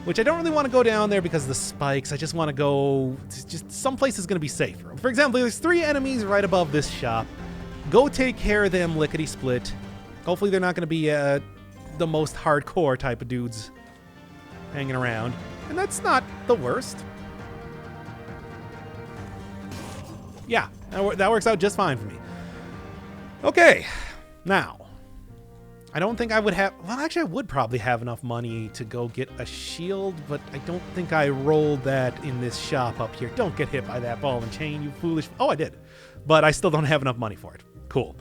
which I don't really want to go down there because of the spikes. I just want to go just someplace is going to be safer. For example, there's 3 enemies right above this shop. Go take care of them lickety-split. Hopefully they're not going to be the most hardcore type of dudes hanging around. And that's not the worst. Yeah, that works out just fine for me. Okay, now... I don't think I would have... Well, actually, I would probably have enough money to go get a shield, but I don't think I rolled that in this shop up here. Don't get hit by that ball and chain, you foolish... Oh, I did. But I still don't have enough money for it. Cool.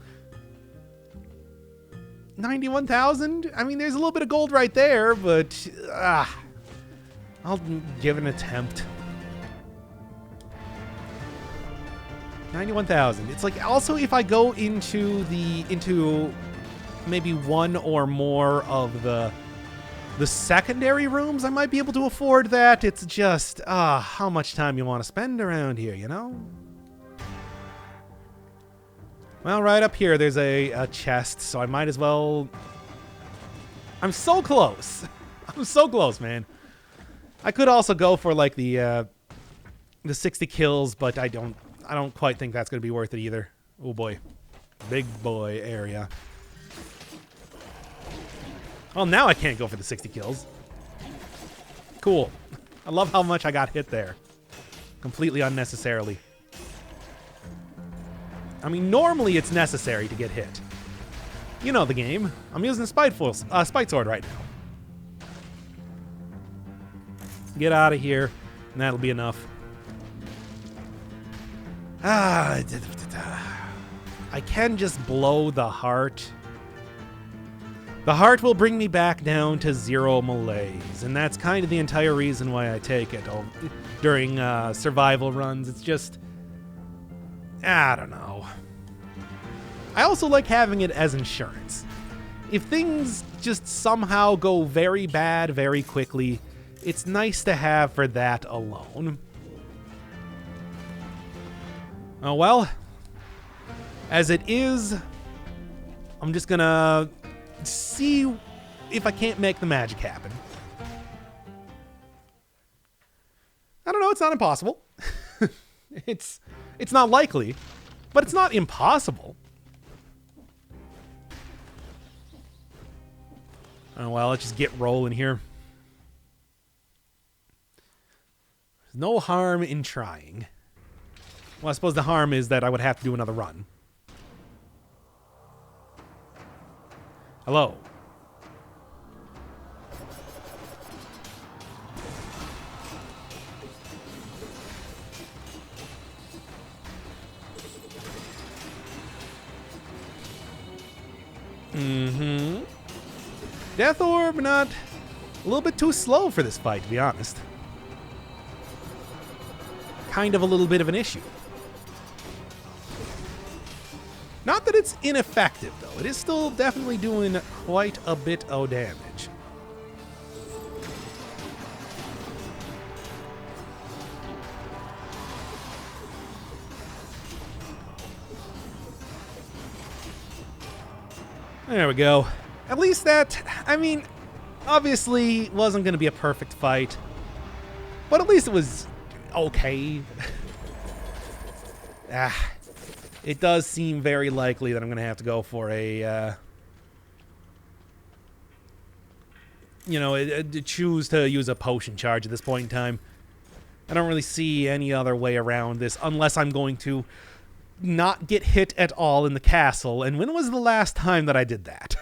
91,000? I mean, there's a little bit of gold right there, but... I'll give it an attempt. 91,000. It's like, also, if I go into maybe one or more of the secondary rooms, I might be able to afford that. It's just, how much time you want to spend around here, you know? Well, right up here, there's a chest, so I might as well... I'm so close. I'm so close, man. I could also go for, like, the 60 kills, but I don't quite think that's going to be worth it either. Oh, boy. Big boy area. Well, now I can't go for the 60 kills. Cool. I love how much I got hit there. Completely unnecessarily. I mean, normally it's necessary to get hit. You know the game. I'm using a spite sword right now. Get out of here, and that'll be enough. I can just blow the heart. The heart will bring me back down to 0 malaise, and that's kind of the entire reason why I take it during survival runs. It's just, I don't know. I also like having it as insurance. If things just somehow go very bad very quickly, it's nice to have for that alone. Oh well, as it is, I'm just gonna see if I can't make the magic happen. I don't know, it's not impossible. It's not likely, but it's not impossible. Oh well, let's just get rolling here. There's no harm in trying. Well, I suppose the harm is that I would have to do another run. Hello. Mm-hmm. Death Orb, not a little bit too slow for this fight, to be honest. Kind of a little bit of an issue. Not that it's ineffective, though. It is still definitely doing quite a bit of damage. There we go. At least that, I mean, obviously wasn't going to be a perfect fight, but at least it was okay. It does seem very likely that I'm going to have to go for a, choose to use a potion charge at this point in time. I don't really see any other way around this unless I'm going to not get hit at all in the castle. And when was the last time that I did that?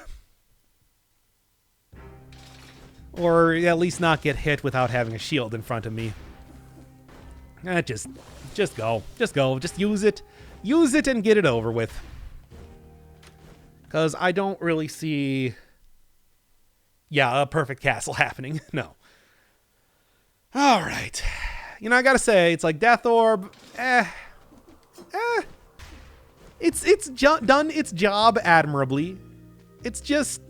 Or at least not get hit without having a shield in front of me. Just go. Just use it. Use it and get it over with. Because I don't really see, a perfect castle happening. No. All right. I gotta say, it's like Death Orb, It's done its job admirably. It's just,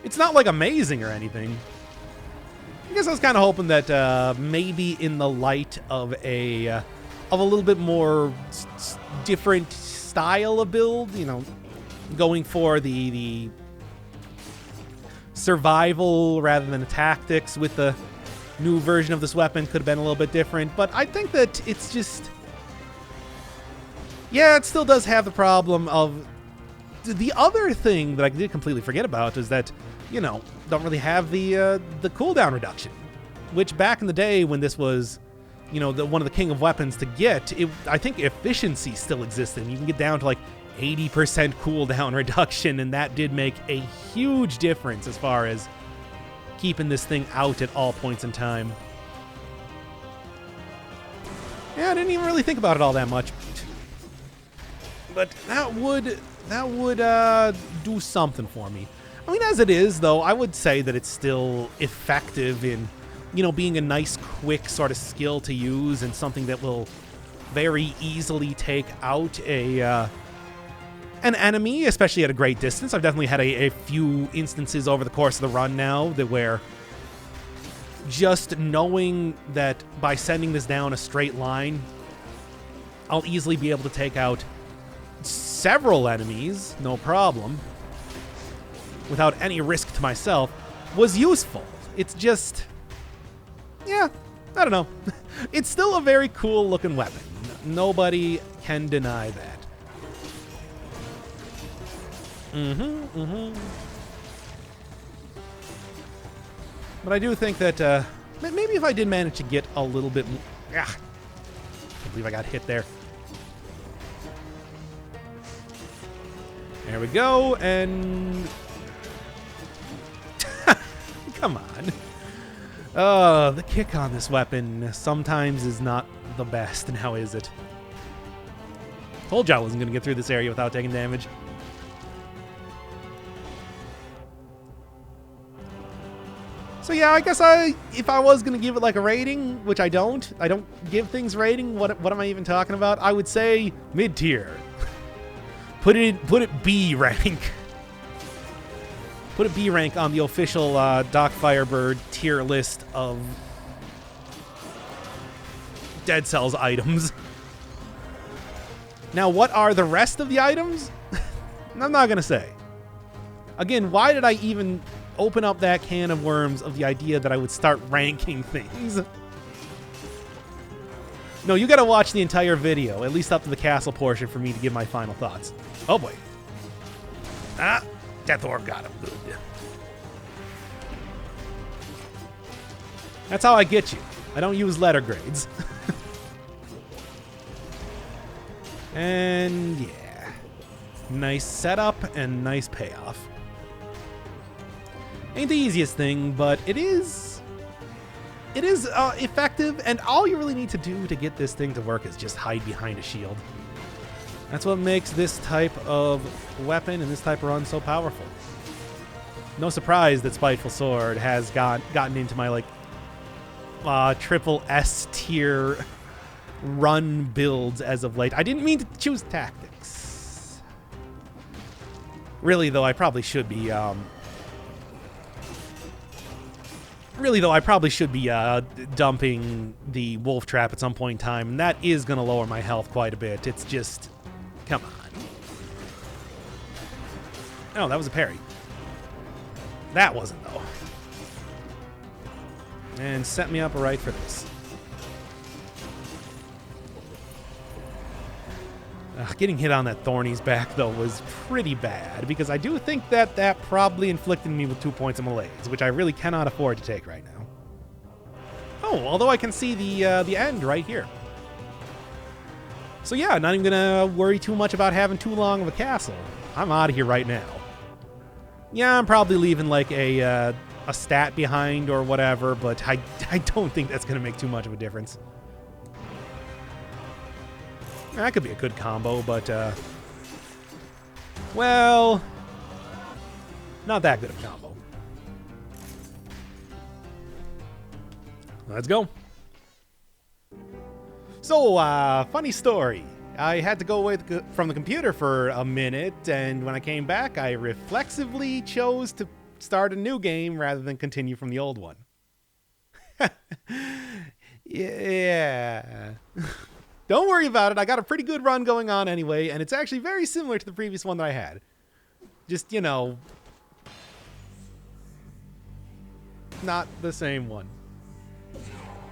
it's not like amazing or anything. I guess I was kind of hoping that maybe in the light of a little bit more different style of build, going for the survival rather than the tactics with the new version of this weapon could have been a little bit different. But I think that it's just, it still does have the problem of the other thing that I did completely forget about is that, don't really have the cooldown reduction, which back in the day when this was, one of the king of weapons to get, I think efficiency still existed. You can get down to like 80% cooldown reduction, and that did make a huge difference as far as keeping this thing out at all points in time. Yeah, I didn't even really think about it all that much. But that would do something for me. I mean, as it is, though, I would say that it's still effective in, being a nice, quick sort of skill to use and something that will very easily take out an enemy, especially at a great distance. I've definitely had a few instances over the course of the run now where just knowing that by sending this down a straight line, I'll easily be able to take out several enemies, no problem, without any risk to myself, was useful. It's just, I don't know. It's still a very cool looking weapon. Nobody can deny that. But I do think that maybe if I did manage to get a little bit more, I can't believe I got hit there. There we go, and come on. The kick on this weapon sometimes is not the best, now is it? Told you I wasn't going to get through this area without taking damage. So yeah, I guess if I was going to give it like a rating, which I don't give things rating. What am I even talking about? I would say mid-tier. Put it B rank. Put it B rank on the official Doc Firebird tier list of Dead Cells items. Now, what are the rest of the items? I'm not going to say. Again, why did I even open up that can of worms of the idea that I would start ranking things? No, you got to watch the entire video, at least up to the castle portion, for me to give my final thoughts. Oh boy. Ah, Death Orb got him. Good. That's how I get you. I don't use letter grades. And yeah, nice setup and nice payoff. Ain't the easiest thing, but it is effective, and all you really need to do to get this thing to work is just hide behind a shield. That's what makes this type of weapon and this type of run so powerful. No surprise that Spiteful Sword has gotten into my like triple S tier run builds as of late. I didn't mean to choose tactics. Really though, I probably should be dumping the wolf trap at some point in time, and that is going to lower my health quite a bit. It's just, come on. Oh, that was a parry. That wasn't, though. And set me up right for this. Getting hit on that Thorny's back, though, was pretty bad, because I do think that probably inflicted me with 2 points of malaise, which I really cannot afford to take right now. Oh, although I can see the end right here. So yeah, not even gonna worry too much about having too long of a castle. I'm out of here right now. Yeah, I'm probably leaving like a stat behind or whatever, but I don't think that's gonna make too much of a difference. That could be a good combo, but, well, not that good of a combo. Let's go. So, funny story. I had to go away from the computer for a minute, and when I came back, I reflexively chose to start a new game rather than continue from the old one. Yeah. Don't worry about it. I got a pretty good run going on anyway, and it's actually very similar to the previous one that I had. Just, you know, not the same one.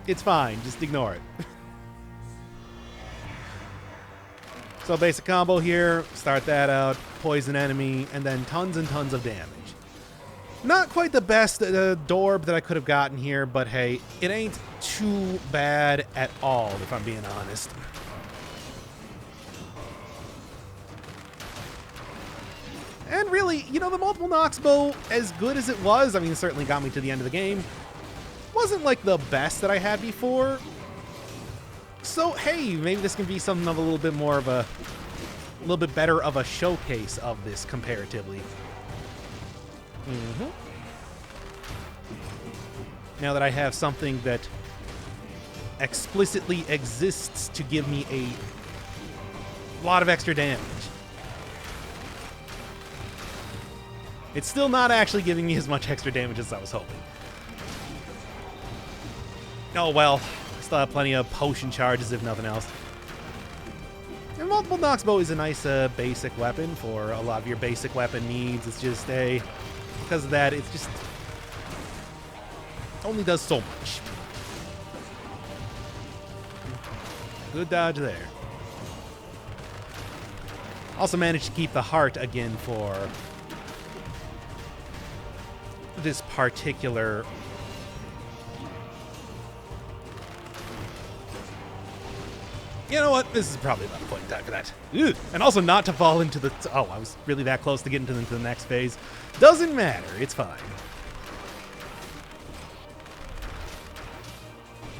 It's fine. Just ignore it. So basic combo here. Start that out. Poison enemy, and then tons and tons of damage. Not quite the best Dorb that I could have gotten here, but hey, it ain't too bad at all, if I'm being honest. And really, you know, the multiple Nox bow, as good as it was, I mean, it certainly got me to the end of the game, wasn't like the best that I had before. So hey, maybe this can be something of a little bit more of a little bit better of a showcase of this comparatively. Now that I have something that explicitly exists to give me a lot of extra damage. It's still not actually giving me as much extra damage as I was hoping. Oh well, I still have plenty of potion charges if nothing else. And multiple Nox bow is a nice basic weapon for a lot of your basic weapon needs. It's just because of that, it's just only does so much. Good dodge there. Also managed to keep the heart again for this particular You know what? This is probably about the point in time for that. Ugh. And also not to fall into the... Oh, I was really that close to getting into the next phase. Doesn't matter. It's fine.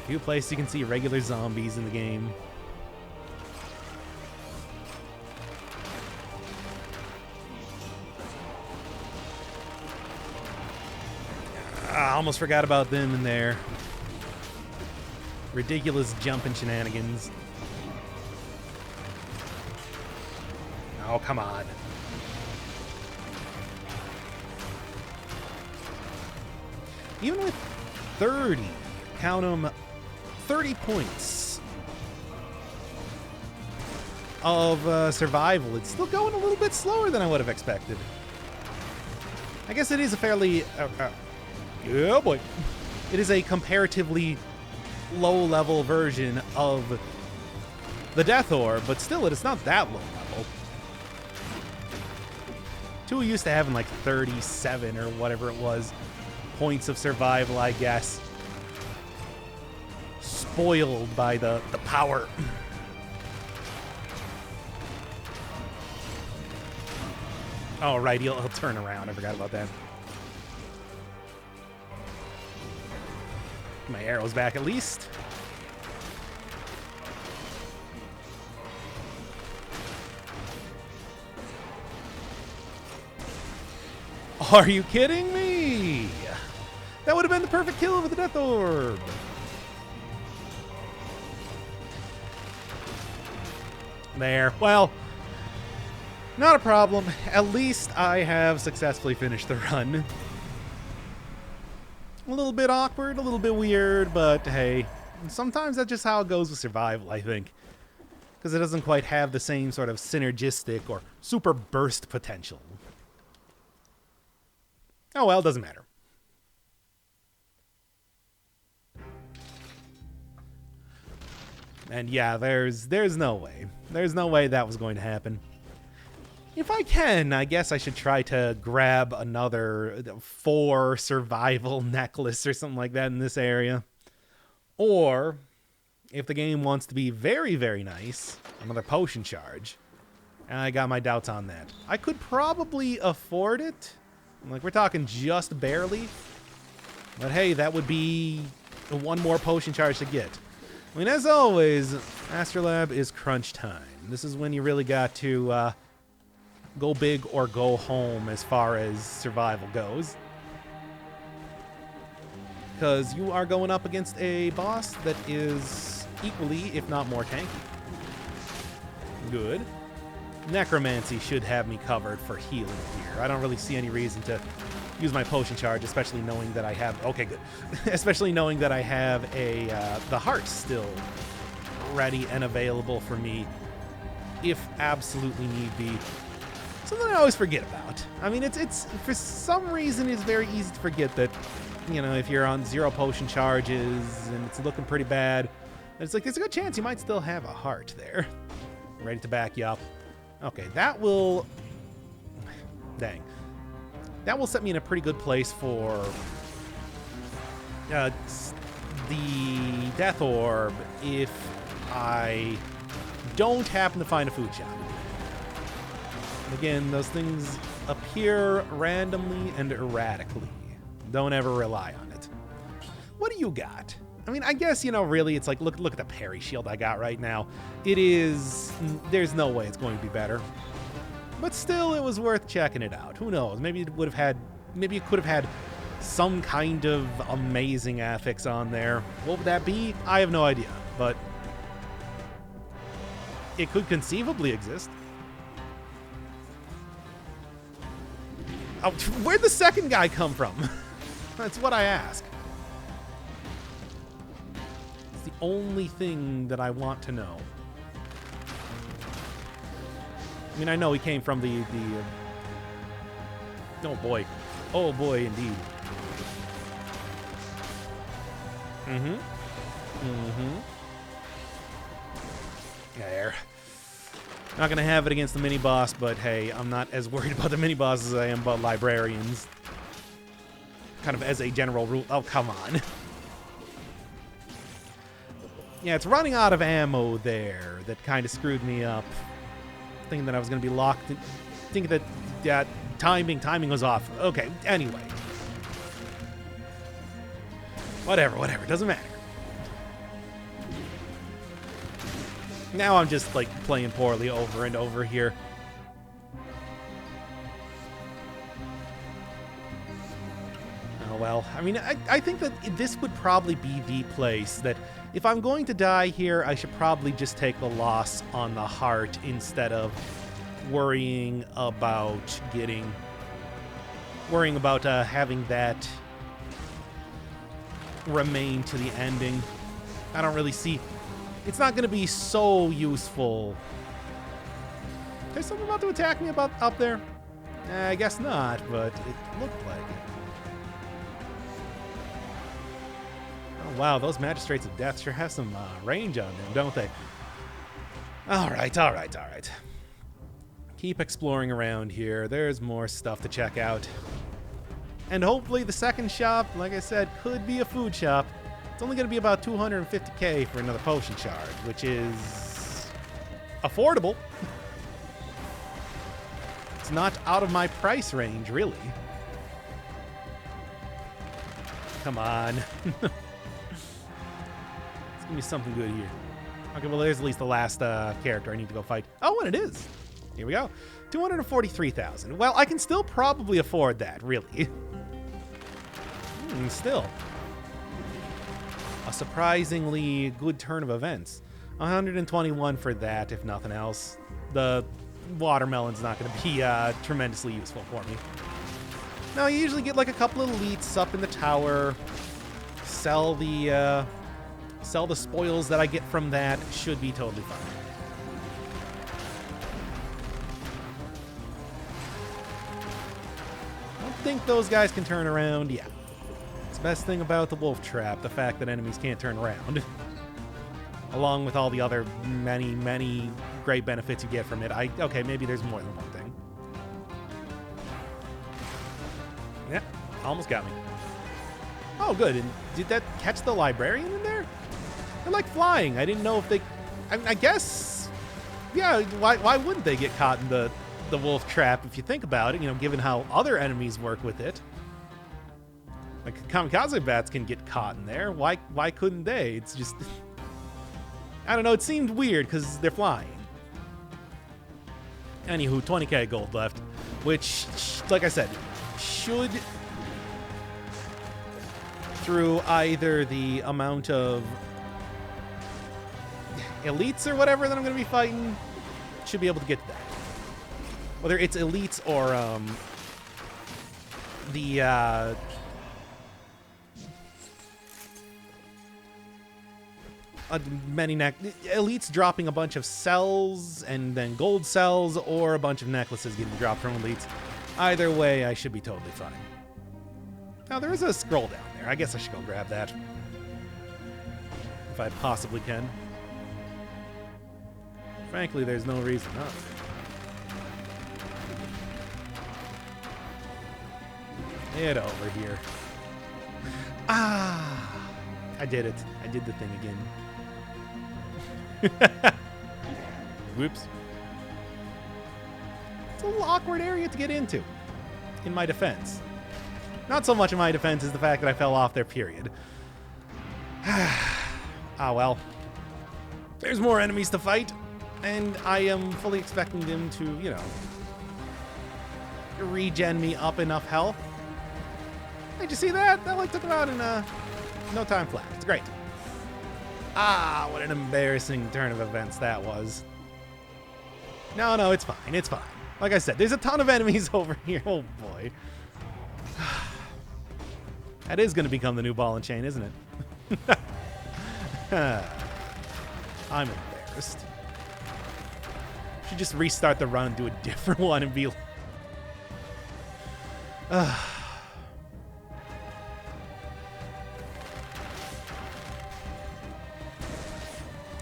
Few places you can see regular zombies in the game. I almost forgot about them in there. Ridiculous jumping shenanigans. Oh, come on. Even with 30, count them, 30 points of survival, it's still going a little bit slower than I would have expected. I guess it is a fairly... oh boy. It is a comparatively low-level version of the Death Orb, but still, it is not that low level. 2 used to having like 37 or whatever it was points of survival, I guess. Spoiled by the power. Oh, right, he'll turn around. I forgot about that. My arrow's back at least. Are you kidding me? That would have been the perfect kill with the Death Orb. There. Well, not a problem. At least I have successfully finished the run. A little bit awkward, a little bit weird, but hey, sometimes that's just how it goes with survival, I think. Because it doesn't quite have the same sort of synergistic or super burst potential. Oh well, doesn't matter. And yeah, there's no way. There's no way that was going to happen. If I can, I guess I should try to grab another 4 survival necklace or something like that in this area. Or, if the game wants to be very, very nice, another potion charge. And I got my doubts on that. I could probably afford it. Like, we're talking just barely. But hey, that would be 1 more potion charge to get. I mean, as always, Astrolab is crunch time. This is when you really got to go big or go home as far as survival goes. Because you are going up against a boss that is equally, if not more, tanky. Good. Necromancy should have me covered for healing here. I don't really see any reason to use my potion charge, especially knowing that I have... Okay, good. Especially knowing that I have a the heart still ready and available for me if absolutely need be. Something I always forget about. I mean, it's for some reason it's very easy to forget that, you know, if you're on 0 potion charges and it's looking pretty bad, it's like there's a good chance you might still have a heart there. Ready to back you up. Okay, that will... Dang. That will set me in a pretty good place for the Death Orb if I don't happen to find a food shop. Again, those things appear randomly and erratically. Don't ever rely on it. What do you got? I mean, I guess, you know, really, it's like, look at the parry shield I got right now. It is... There's no way it's going to be better. But still, it was worth checking it out. Who knows? Maybe it would have had... Maybe it could have had some kind of amazing affix on there. What would that be? I have no idea. But it could conceivably exist. Oh, where'd the second guy come from? That's what I ask. It's the only thing that I want to know. I mean, I know he came from the oh boy. Oh boy, indeed. Yeah, there. Not gonna have it against the mini-boss, but hey, I'm not as worried about the mini-bosses as I am about librarians. Kind of as a general rule. Oh, come on. Yeah, it's running out of ammo there. That kind of screwed me up. Thinking that I was gonna be locked. Thinking that timing was off. Okay, anyway. Whatever, doesn't matter. Now I'm just, like, playing poorly over and over here. Oh, well. I mean, I think that this would probably be the place that if I'm going to die here, I should probably just take the loss on the heart instead of worrying about having that remain to the ending. I don't really see... It's not going to be so useful. There's someone about to attack me up there? I guess not, but it looked like it. Oh, wow, those Magistrates of Death sure have some range on them, don't they? All right. Keep exploring around here. There's more stuff to check out. And hopefully the second shop, like I said, could be a food shop. It's only going to be about 250k for another potion shard, which is affordable. It's not out of my price range, really. Come on. Let's give me something good here. Okay, well, there's at least the last character I need to go fight. Oh, and it is. Here we go. 243,000. Well, I can still probably afford that, really. Still. A surprisingly good turn of events. 121 for that, if nothing else. The watermelon's not going to be tremendously useful for me. Now, you usually get like a couple of elites up in the tower. Sell the spoils that I get from that. Should be totally fine. I don't think those guys can turn around. Yeah. The best thing about the wolf trap, the fact that enemies can't turn around. Along with all the other many great benefits you get from it. Okay, maybe there's more than one thing. Yeah, almost got me. Oh, good. And did that catch the librarian in there? They're like flying. I didn't know if they... I guess... Yeah, why wouldn't they get caught in the wolf trap if you think about it, you know, given how other enemies work with it? Like, kamikaze bats can get caught in there. Why couldn't they? It's just... I don't know, it seemed weird because they're flying. Anywho, 20k gold left, which, like I said, should, through either the amount of elites or whatever that I'm going to be fighting, should be able to get to that. Whether it's elites or the elites dropping a bunch of cells and then gold cells, or a bunch of necklaces getting dropped from elites. Either way, I should be totally fine. Now, there is a scroll down there. I guess I should go grab that. If I possibly can. Frankly, there's no reason not. Get over here. Ah! I did it. I did the thing again. Whoops. It's a little awkward area to get into, in my defense. Not so much in my defense as the fact that I fell off there, period. Ah, well. There's more enemies to fight, and I am fully expecting them to, you know, regen me up enough health. Did you see that? That like took them out in no time flat. It's great. Ah, what an embarrassing turn of events that was. No, it's fine. It's fine. Like I said, there's a ton of enemies over here. Oh, boy. That is going to become the new ball and chain, isn't it? I'm embarrassed. Should just restart the run and do a different one and be...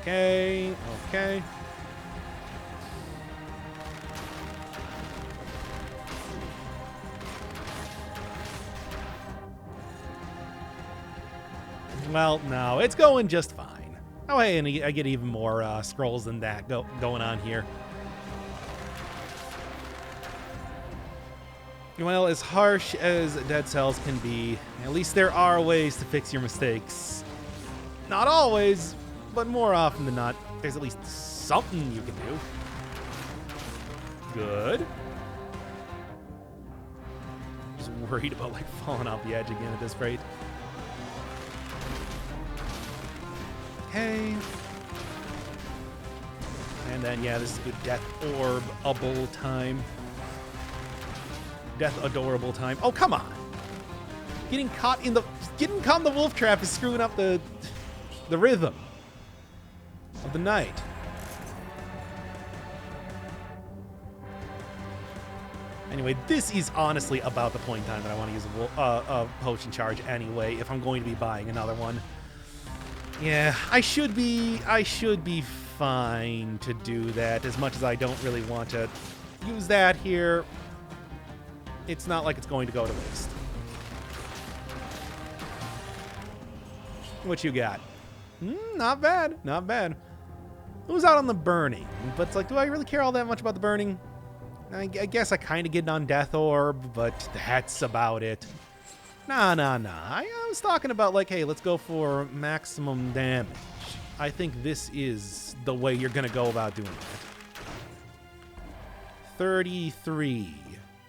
Okay. Well, no, it's going just fine. Oh, hey, and I get even more scrolls than that going on here. Well, as harsh as dead cells can be, at least there are ways to fix your mistakes. Not always, but more often than not, there's at least something you can do. Good. Just worried about like falling off the edge again at this rate. Okay. And then, yeah, this is good death orb-able time. Death adorable time. Oh, come on. Getting caught in the wolf trap is screwing up the rhythm of the night. Anyway, this is honestly about the point in time that I want to use a potion charge anyway, if I'm going to be buying another one. Yeah, I should be fine to do that, as much as I don't really want to use that here. It's not like it's going to go to waste. What you got? Not bad, not bad. Who's out on the burning? But it's like, do I really care all that much about the burning? I guess I kind of get on Death Orb, but that's about it. Nah. I was talking about, like, hey, let's go for maximum damage. I think this is the way you're going to go about doing that. 33.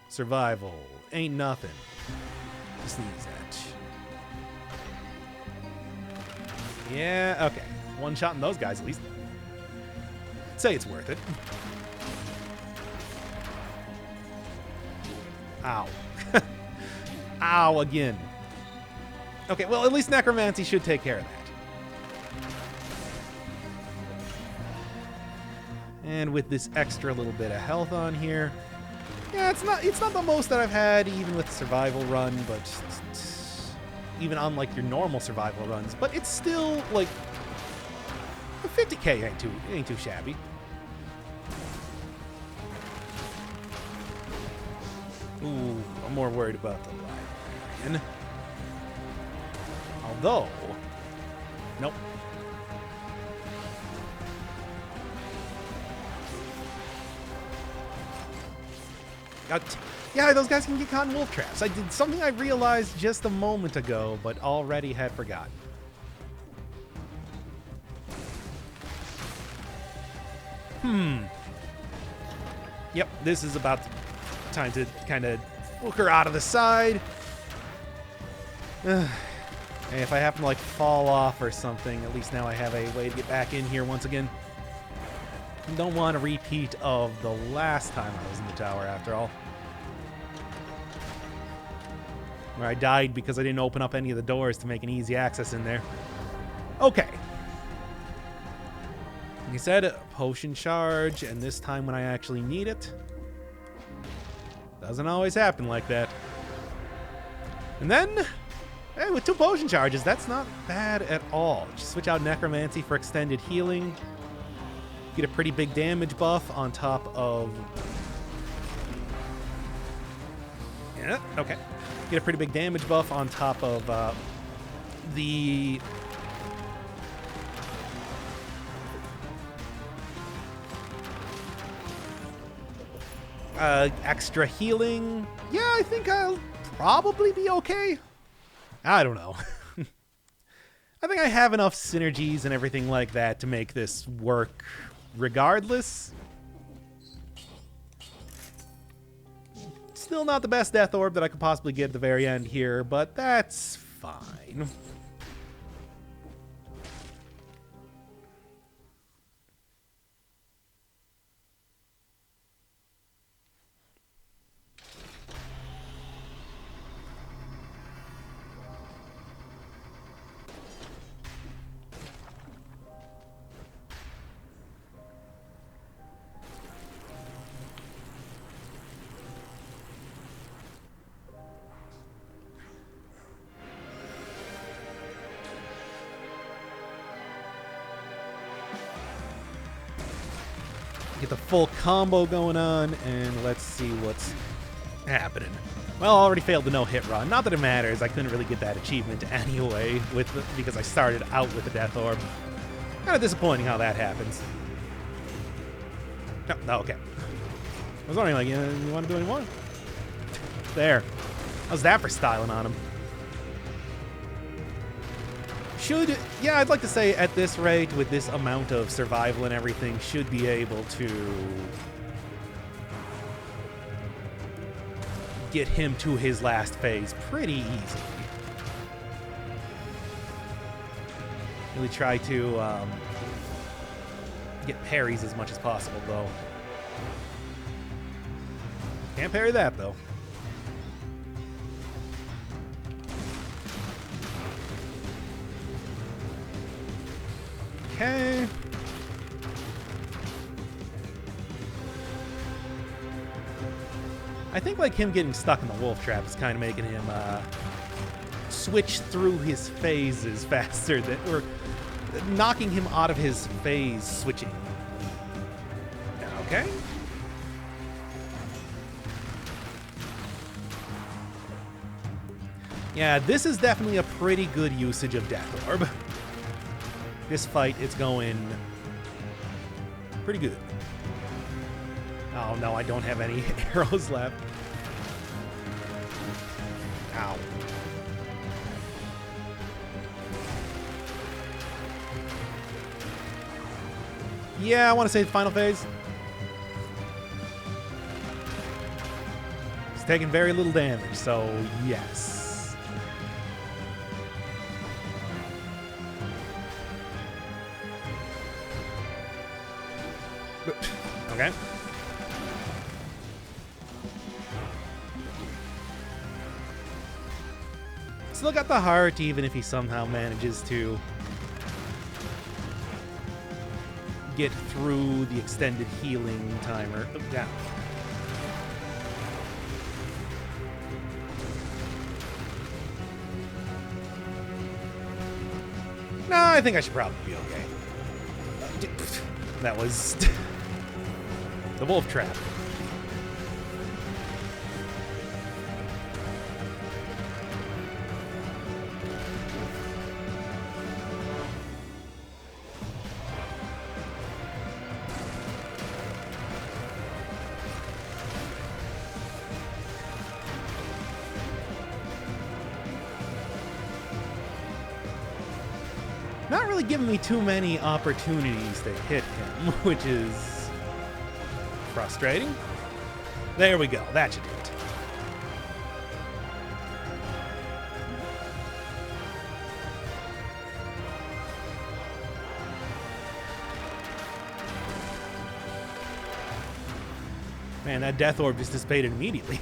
Survival. Ain't nothing. Just needs that. Yeah, okay. One shot in those guys, at least. Say it's worth it. Ow. Ow, again. Okay, well, at least Necromancy should take care of that. And with this extra little bit of health on here, yeah, it's not the most that I've had, even with survival run, but even on, like, your normal survival runs, but it's still, like, 50k ain't too shabby. Ooh, I'm more worried about the librarian. Although, nope. Yeah, those guys can get caught in wolf traps. I did something I realized just a moment ago, but already had forgotten. Yep, this is about time to kind of look her out of the side. And if I happen to, like, fall off or something, at least now I have a way to get back in here once again. Don't want a repeat of the last time I was in the tower, after all. Where I died because I didn't open up any of the doors to make an easy access in there. Okay. Like I said, a potion charge, and this time when I actually need it. Doesn't always happen like that. And then, hey, with 2 potion charges, that's not bad at all. Just switch out Necromancy for extended healing. Get a pretty big damage buff on top of... Yeah, okay. Get a pretty big damage buff on top of the... extra healing. Yeah, I think I'll probably be okay. I don't know. I think I have enough synergies and everything like that to make this work regardless. Still not the best Death Orb that I could possibly get at the very end here, but that's fine. Get the full combo going on, and let's see what's happening. Well, I already failed the no-hit run. Not that it matters. I couldn't really get that achievement anyway because I started out with the Death Orb. Kind of disappointing how that happens. No, okay. I was wondering, like, you want to do any more? There. How's that for styling on him? Yeah, I'd like to say at this rate, with this amount of survival and everything, should be able to get him to his last phase pretty easily. Really try to get parries as much as possible, though. Can't parry that, though. Okay. I think like him getting stuck in the wolf trap is kind of making him switch through his phases faster or knocking him out of his phase switching. Okay. Yeah, this is definitely a pretty good usage of Death Orb. This fight is going pretty good. Oh no, I don't have any arrows left. Ow. Yeah, I want to say the final phase. It's taking very little damage, so yes. Okay. Still got the heart, even if he somehow manages to get through the extended healing timer. Oh, yeah. No, I think I should probably be okay. That was the wolf trap. Not really giving me too many opportunities to hit him, which is frustrating. There we go. That should do it. Man, that Death Orb just dissipated immediately.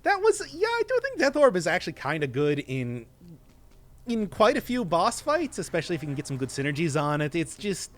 That was, yeah, I do think Death Orb is actually kind of good in quite a few boss fights, especially if you can get some good synergies on it. It's just,